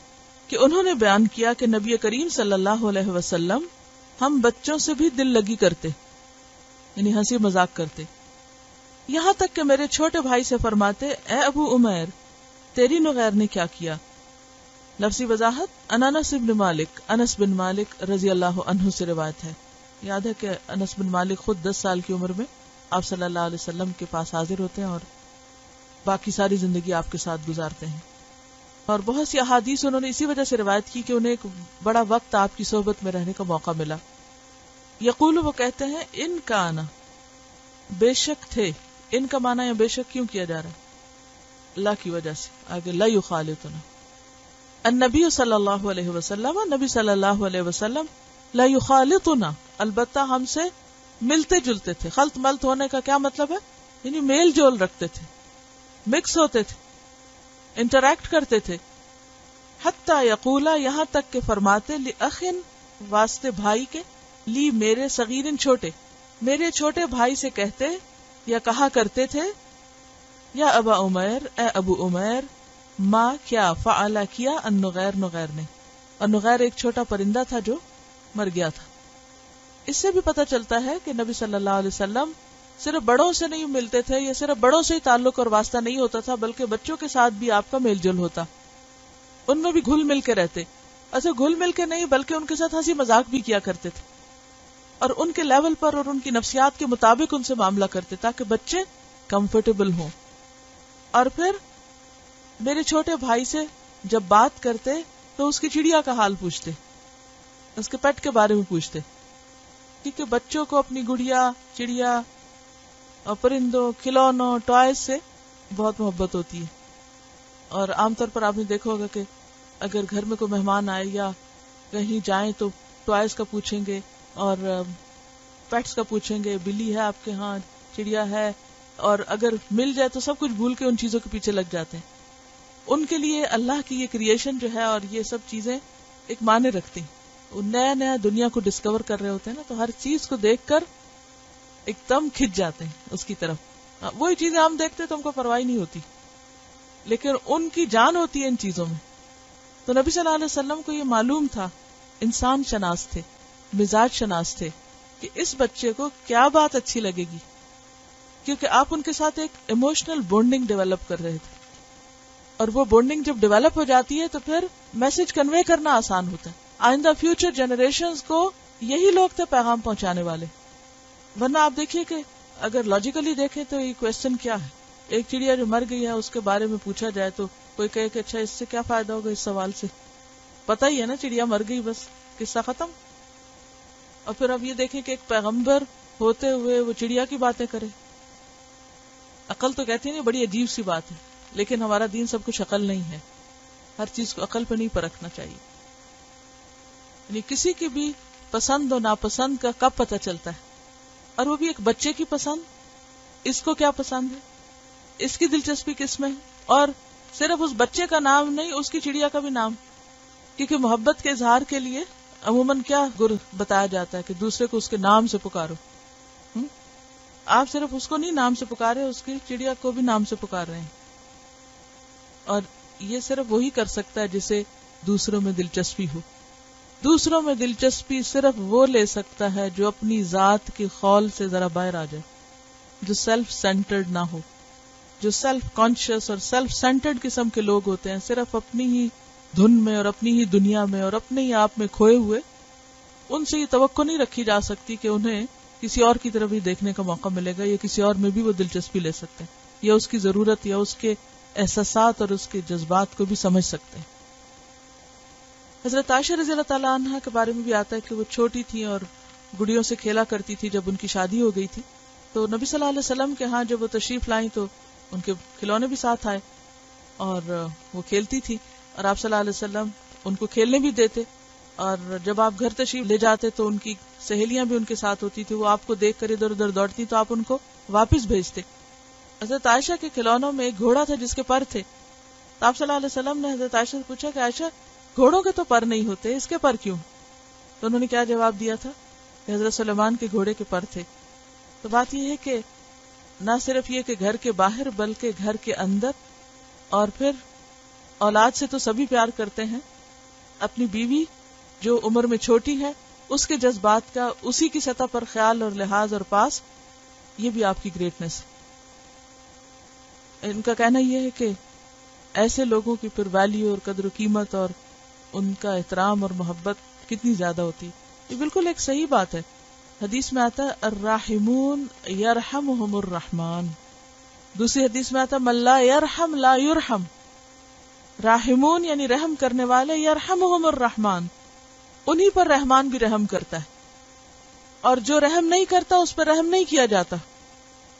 کہ انہوں نے بیان کیا کہ نبی کریم صلی اللہ علیہ وسلم ہم بچوں سے بھی دل لگی کرتے، یعنی ہنسی مذاق کرتے، یہاں تک کہ میرے چھوٹے بھائی سے فرماتے اے ابو عمیر تیری نغیر نے کیا کیا. لفظی وضاحت انس بن مالک، انس بن مالک رضی اللہ عنہ سے روایت ہے. یاد ہے کہ انس بن مالک خود 10 سال کی عمر میں آپ صلی اللہ علیہ وسلم کے پاس حاضر ہوتے ہیں اور باقی ساری زندگی آپ کے ساتھ گزارتے ہیں، اور بہت سی احادیث انہوں نے اسی وجہ سے روایت کی کہ انہیں ایک بڑا وقت آپ کی صحبت میں رہنے کا موقع ملا. یقول وہ کہتے ہیں ان کانا بے شک تھے، ان کا معنی یا بے شک کیوں کیا جا رہا ہے؟ اللہ کی وجہ سے. آگے لا یخالطنا النبی صلی اللہ علیہ وسلم، نبی صلی اللہ علیہ وسلم لا یخالطنا البتہ ہم سے ملتے جلتے تھے. خلط ملت ہونے کا کیا مطلب ہے؟ یعنی میل جول رکھتے تھے، مکس ہوتے تھے، انٹریکٹ کرتے تھے. حتی یقولا یہاں تک کہ فرماتے لأخن واسطے بھائی کے، لی میرے، صغیرن چھوٹے، میرے چھوٹے بھائی سے کہتے یا کہا کرتے تھے یا ابا عمیر اے ابو عمیر ما کیا فعل کیا النغیر نغیر نے. اور نغیر ایک چھوٹا پرندہ تھا جو مر گیا تھا. اس سے بھی پتہ چلتا ہے کہ نبی صلی اللہ علیہ وسلم صرف بڑوں سے نہیں ملتے تھے یا صرف بڑوں سے ہی تعلق اور واسطہ نہیں ہوتا تھا، بلکہ بچوں کے ساتھ بھی آپ کا میل جول ہوتا، ان میں بھی گھل مل کے رہتے. اچھا گھل مل کے نہیں بلکہ ان کے ساتھ ہنسی مذاق بھی کیا کرتے تھے اور ان کے لیول پر اور ان کی نفسیات کے مطابق ان سے معاملہ کرتے تاکہ بچے کمفرٹیبل ہوں. اور پھر میرے چھوٹے بھائی سے جب بات کرتے تو اس کی چڑیا کا حال پوچھتے، اس کے پیٹ کے بارے میں پوچھتے، کیونکہ بچوں کو اپنی گڑیا، چڑیا اور پرندوں، کھلونوں، ٹوائز سے بہت محبت ہوتی ہے. اور عام طور پر آپ نے دیکھا ہوگا کہ اگر گھر میں کوئی مہمان آئے یا کہیں جائیں تو ٹوائز کا پوچھیں گے اور پیٹس کا پوچھیں گے، بلی ہے آپ کے ہاں، چڑیا ہے، اور اگر مل جائے تو سب کچھ بھول کے ان چیزوں کے پیچھے لگ جاتے ہیں. ان کے لیے اللہ کی یہ کریشن جو ہے اور یہ سب چیزیں ایک معنی رکھتی ہیں. وہ نیا نیا دنیا کو ڈسکور کر رہے ہوتے ہیں نا، تو ہر چیز کو دیکھ کر ایک دم کھچ جاتے ہیں اس کی طرف. وہی چیزیں ہم دیکھتے تو ہم کو پرواہ نہیں ہوتی، لیکن ان کی جان ہوتی ہے ان چیزوں میں. تو نبی صلی اللہ علیہ وسلم کو یہ معلوم تھا، انسان شناس تھے، مزاج شناس تھے، کہ اس بچے کو کیا بات اچھی لگے گی، کیونکہ آپ ان کے ساتھ ایک ایموشنل بونڈنگ ڈیولپ کر رہے تھے. اور وہ بونڈنگ جب ڈیولپ ہو جاتی ہے تو پھر میسج کنوے کرنا آسان ہوتا ہے. آئندہ فیوچر جنریشنز کو یہی لوگ تھے پیغام پہنچانے والے. ورنہ آپ دیکھیے کہ اگر لاجیکلی دیکھیں تو یہ کویسچن کیا ہے، ایک چڑیا جو مر گئی ہے اس کے بارے میں پوچھا جائے تو کوئی کہے کہ اچھا اس سے کیا فائدہ ہوگا، اس سوال سے پتہ ہی ہے نا چڑیا مر گئی، بس قصہ ختم. اور پھر اب یہ دیکھیں کہ ایک پیغمبر ہوتے ہوئے وہ چڑیا کی باتیں کرے. عقل تو کہتی نہیں، بڑی عجیب سی بات ہے، لیکن ہمارا دین سب کچھ عقل نہیں ہے، ہر چیز کو عقل پہ نہیں پرکھنا چاہیے. یعنی کسی کی بھی پسند و ناپسند کا کب پتہ چلتا ہے، اور وہ بھی ایک بچے کی پسند، اس کو کیا پسند ہے، اس کی دلچسپی کس میں ہے. اور صرف اس بچے کا نام نہیں، اس کی چڑیا کا بھی نام، کیونکہ محبت کے اظہار کے لیے عموماً کیا گر بتایا جاتا ہے کہ دوسرے کو اس کے نام سے پکارو. آپ صرف اس کو نہیں نام سے پکارے، اس کی چڑیا کو بھی نام سے پکار رہے ہیں. اور یہ صرف وہی کر سکتا ہے جسے دوسروں میں دلچسپی ہو. دوسروں میں دلچسپی صرف وہ لے سکتا ہے جو اپنی ذات کی خول سے ذرا باہر آ جائے، جو سیلف سینٹرڈ نہ ہو. جو سیلف کانشیس اور سیلف سینٹرڈ قسم کے لوگ ہوتے ہیں، صرف اپنی ہی دھن میں اور اپنی ہی دنیا میں اور اپنے ہی آپ میں کھوئے ہوئے، ان سے یہ توقع نہیں رکھی جا سکتی کہ انہیں کسی اور کی طرف بھی دیکھنے کا موقع ملے گا یا کسی اور میں بھی وہ دلچسپی لے سکتے ہیں یا اس کی ضرورت یا اس کے احساسات اور اس کے جذبات کو بھی سمجھ سکتے ہیں. حضرت عائشہ رضی اللہ تعالیٰ عنہ کے بارے میں بھی آتا ہے کہ وہ چھوٹی تھی اور گڑیوں سے کھیلا کرتی تھی. جب ان کی شادی ہو گئی تھی تو نبی صلی اللہ علیہ وسلم کے ہاں جب وہ تشریف لائیں تو ان کے کھلونے بھی ساتھ آئے اور وہ کھیلتی تھی، اور آپ صلی اللہ علیہ وسلم ان کو کھیلنے بھی دیتے، اور جب آپ گھر تشریف لے جاتے تو ان کی سہیلیاں بھی ان کے ساتھ ہوتی تھی، وہ آپ کو دیکھ کر ادھر ادھر دوڑتی تو آپ ان کو واپس بھیجتے. حضرت عائشہ کے کھلونوں میں ایک گھوڑا تھا جس کے پر تھے. تو آپ صلی اللہ علیہ وسلم نے حضرت عائشہ سے پوچھا کہ عائشہ گھوڑوں کے تو پر نہیں ہوتے، اس کے پر کیوں؟ تو انہوں نے کیا جواب دیا تھا کہ حضرت سلیمان کے گھوڑے کے پر تھے. تو بات یہ ہے کہ نہ صرف یہ کہ گھر کے باہر بلکہ گھر کے اندر، اور پھر اولاد سے تو سبھی پیار کرتے ہیں، اپنی بیوی جو عمر میں چھوٹی ہے اس کے جذبات کا اسی کی سطح پر خیال اور لحاظ اور پاس، یہ بھی آپ کی گریٹنس ہے. ان کا کہنا یہ ہے کہ ایسے لوگوں کی پھر ویلیو اور قدر و قیمت اور ان کا احترام اور محبت کتنی زیادہ ہوتی. یہ بالکل ایک صحیح بات ہے. حدیث میں آتا ہے الراحمون یرحمہم الرحمن، دوسری حدیث میں آتا ہے من لا یرحم لا یرحم. راحمون یعنی رحم کرنے والے، یرحمہم الرحمن، انہی پر رحمان بھی رحم کرتا ہے، اور جو رحم نہیں کرتا اس پر رحم نہیں کیا جاتا.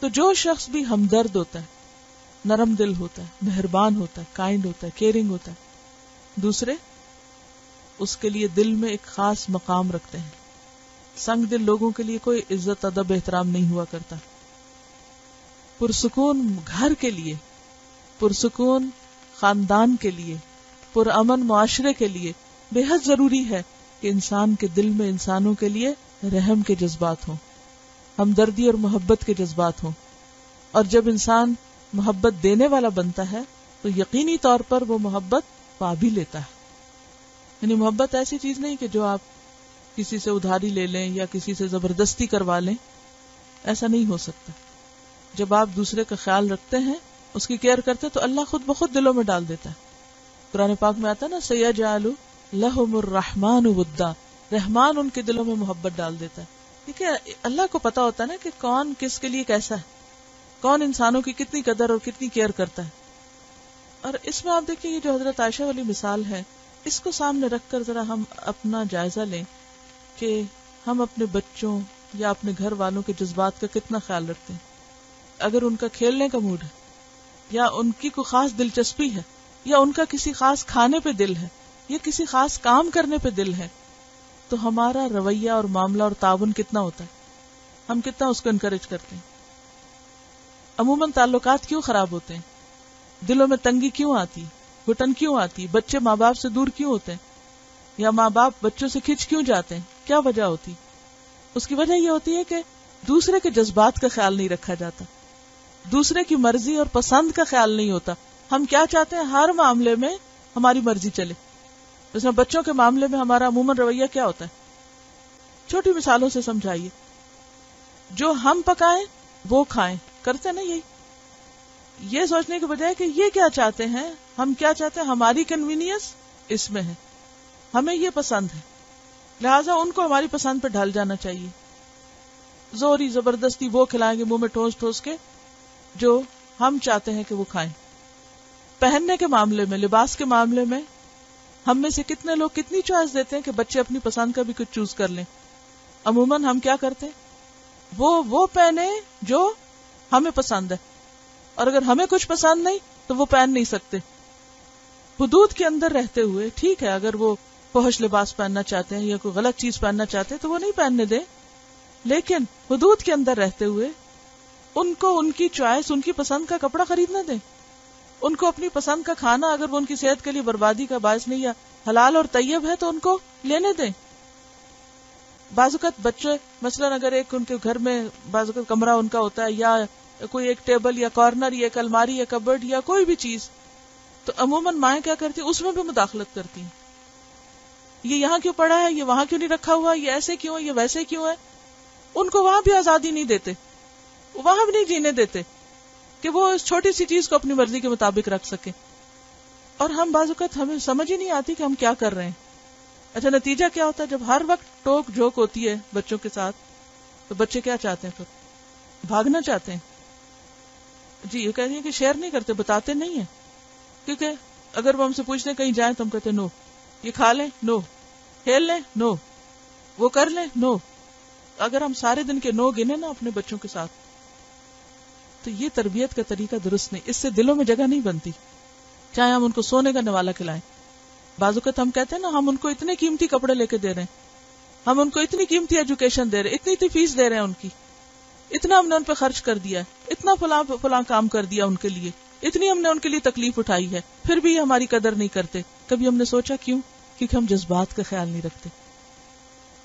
تو جو شخص بھی ہمدرد ہوتا ہے، نرم دل ہوتا ہے، مہربان ہوتا ہے، کائنڈ ہوتا ہے، کیئرنگ ہوتا ہے، دوسرے اس کے لیے دل میں ایک خاص مقام رکھتے ہیں. سنگ دل لوگوں کے لیے کوئی عزت ادب احترام نہیں ہوا کرتا. پرسکون گھر کے لیے، پرسکون خاندان کے لیے، پرامن معاشرے کے لیے بے حد ضروری ہے کہ انسان کے دل میں انسانوں کے لیے رحم کے جذبات ہوں، ہمدردی اور محبت کے جذبات ہوں. اور جب انسان محبت دینے والا بنتا ہے تو یقینی طور پر وہ محبت پا بھی لیتا ہے. یعنی محبت ایسی چیز نہیں کہ جو آپ کسی سے ادھاری لے لیں یا کسی سے زبردستی کروا لیں، ایسا نہیں ہو سکتا. جب آپ دوسرے کا خیال رکھتے ہیں، اس کی کیئر کرتے تو اللہ خود بخود دلوں میں ڈال دیتا ہے. قرآن پاک میں آتا ہے نا سیجعل لہم الرحمن ودا، رحمان ان کے دلوں میں محبت ڈال دیتا ہے. ٹھیک ہے، اللہ کو پتا ہوتا ہے نا کہ کون کس کے لیے کیسا ہے، کون انسانوں کی کتنی قدر اور کتنی کیئر کرتا ہے. اور اس میں آپ دیکھیں یہ جو حضرت عائشہ والی مثال ہے، اس کو سامنے رکھ کر ذرا ہم اپنا جائزہ لیں کہ ہم اپنے بچوں یا اپنے گھر والوں کے جذبات کا کتنا خیال رکھتے ہیں. اگر ان کا کھیلنے کا موڈ ہے، یا ان کی کوئی خاص دلچسپی ہے، یا ان کا کسی خاص کھانے پہ دل ہے، یا کسی خاص کام کرنے پہ دل ہے، تو ہمارا رویہ اور معاملہ اور تعاون کتنا ہوتا ہے، ہم کتنا اس کو انکریج کرتے ہیں. عموماً تعلقات کیوں خراب ہوتے ہیں، دلوں میں تنگی کیوں آتی، گھٹن کیوں آتی، بچے ماں باپ سے دور کیوں ہوتے ہیں، یا ماں باپ بچوں سے کھنچ کیوں جاتے ہیں، کیا وجہ ہوتی؟ اس کی وجہ یہ ہوتی ہے کہ دوسرے کے جذبات کا خیال نہیں رکھا جاتا، دوسرے کی مرضی اور پسند کا خیال نہیں ہوتا. ہم کیا چاہتے ہیں، ہر معاملے میں ہماری مرضی چلے. جس میں بچوں کے معاملے میں ہمارا عموماً رویہ کیا ہوتا ہے، چھوٹی مثالوں سے سمجھائیے. جو ہم پکائیں وہ کھائیں، کرتے نا یہی، یہ سوچنے کے بجائے کہ یہ کیا چاہتے ہیں، ہم کیا چاہتے ہیں، ہماری کنوینئنس اس میں ہے، ہمیں یہ پسند ہے، لہٰذا ان کو ہماری پسند پہ ڈھل جانا چاہیے. زوری زبردستی وہ کھلائیں گے منہ میں ٹھوس ٹھوس کے جو ہم چاہتے ہیں کہ وہ کھائیں. پہننے کے معاملے میں، لباس کے معاملے میں ہم میں سے کتنے لوگ کتنی چوائس دیتے ہیں کہ بچے اپنی پسند کا بھی کچھ چوز کر لیں. عموماً ہم کیا کرتے ہیں، وہ پہنے جو ہمیں پسند ہے، اور اگر ہمیں کچھ پسند نہیں تو وہ پہن نہیں سکتے. حدود کے اندر رہتے ہوئے، ٹھیک ہے اگر وہ فحش لباس پہننا چاہتے ہیں یا کوئی غلط چیز پہننا چاہتے ہیں تو وہ نہیں پہننے دیں، لیکن حدود کے اندر رہتے ہوئے ان کو ان کی چوائس، ان کی پسند کا کپڑا خریدنا دیں. ان کو اپنی پسند کا کھانا اگر وہ ان کی صحت کے لیے بربادی کا باعث نہیں یا حلال اور طیب ہے تو ان کو لینے دیں. بعض اوقات بچے مثلاً اگر ایک ان کے گھر میں بعض اوقات کمرہ ان کا ہوتا ہے، یا کوئی ایک ٹیبل یا کارنر یا ایک الماری یا کبرڈ یا کوئی بھی چیز، تو عموماً مائیں کیا کرتی ہیں، اس میں بھی مداخلت کرتی ہیں. یہ یہاں کیوں پڑا ہے، یہ وہاں کیوں نہیں رکھا ہوا، یہ ایسے کیوں ہے، یہ ویسے کیوں ہے. ان کو وہاں بھی آزادی نہیں دیتے، وہاں بھی نہیں جینے دیتے کہ وہ اس چھوٹی سی چیز کو اپنی مرضی کے مطابق رکھ سکے. اور ہم بعض اوقات ہمیں سمجھ ہی نہیں آتی کہ ہم کیا کر رہے ہیں. اچھا نتیجہ کیا ہوتا ہے، جب ہر وقت ٹوک جھوک ہوتی ہے بچوں کے ساتھ تو بچے کیا چاہتے ہیں، پھر بھاگنا چاہتے ہیں. جی یہ کہہ رہی ہیں کہ شیئر نہیں کرتے، بتاتے نہیں ہیں، کیونکہ اگر وہ ہم سے پوچھنے کہیں جائیں تو ہم کہتے ہیں نو. یہ کھا لیں، نو. کھیل لیں، نو. وہ کر لیں، نو. اگر ہم سارے دن کے نو گنے نا اپنے بچوں کے ساتھ تو یہ تربیت کا طریقہ درست نہیں، اس سے دلوں میں جگہ نہیں بنتی. چاہے ہم ان کو سونے کا نوالا کھلائیں. بعض اوقات ہم کہتے ہیں نا ہم ان کو اتنے قیمتی کپڑے لے کے دے رہے ہیں، ہم ان کو اتنی قیمتی ایجوکیشن دے رہے ہیں، اتنی فیس دے رہے ہیں ان کی، اتنا ہم نے ان پہ خرچ کر دیا ہے، اتنا فلاں کام کر دیا ان کے لیے، اتنی ہم نے ان کے لیے تکلیف اٹھائی ہے، پھر بھی ہماری قدر نہیں کرتے. کبھی ہم نے سوچا کیوں؟ کیونکہ ہم جذبات کا خیال نہیں رکھتے.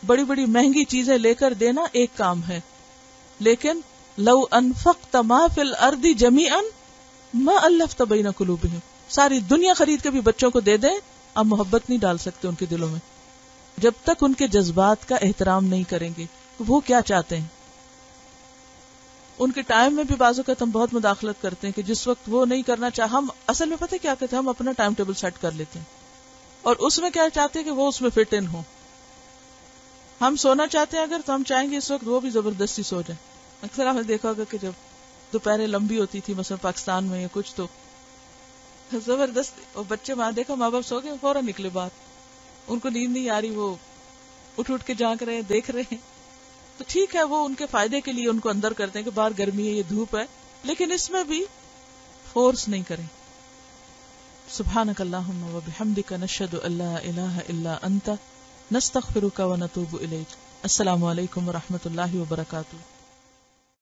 بڑی بڑی مہنگی چیزیں لے کر دینا ایک کام ہے، لیکن لو انفقت ما فی الارض جمیعا ما الفت بین قلوبہم، ساری دنیا خرید کے بھی بچوں کو دے دیں، آپ محبت نہیں ڈال سکتے ان کے دلوں میں جب تک ان کے جذبات کا احترام نہیں کریں گے. وہ کیا چاہتے ہیں؟ ان کے ٹائم میں بھی بعض اوقات ہم بہت مداخلت کرتے ہیں کہ جس وقت وہ نہیں کرنا چاہ، ہم اصل میں پتہ کیا کہتے ہیں، ہم اپنا ٹائم ٹیبل سیٹ کر لیتے ہیں اور اس میں کیا چاہتے ہیں کہ وہ اس میں فٹ ان ہو. ہم سونا چاہتے ہیں اگر، تو ہم چاہیں گے اس وقت وہ بھی زبردستی سو جائیں. اکثر آپ نے دیکھا ہوگا کہ جب دوپہریں لمبی ہوتی تھی مثلا پاکستان میں یا کچھ، تو زبردست اور بچے وہاں دیکھا ماں باپ سو گئے فوراً نکلے باہر، ان کو نیند نہیں آ رہی، وہ اٹھ کے جھانک رہے ہیں، دیکھ رہے ہیں. تو ٹھیک ہے وہ ان کے فائدے کے لیے ان کو اندر کرتے ہیں کہ باہر گرمی ہے، یہ دھوپ ہے، لیکن اس میں بھی فورس نہیں کریں. سبحانک اللہم و بحمدک نشہد ان لا الہ الا انت نستغفرک و نتوب الیک. السلام علیکم و رحمۃ اللہ وبرکاتہ.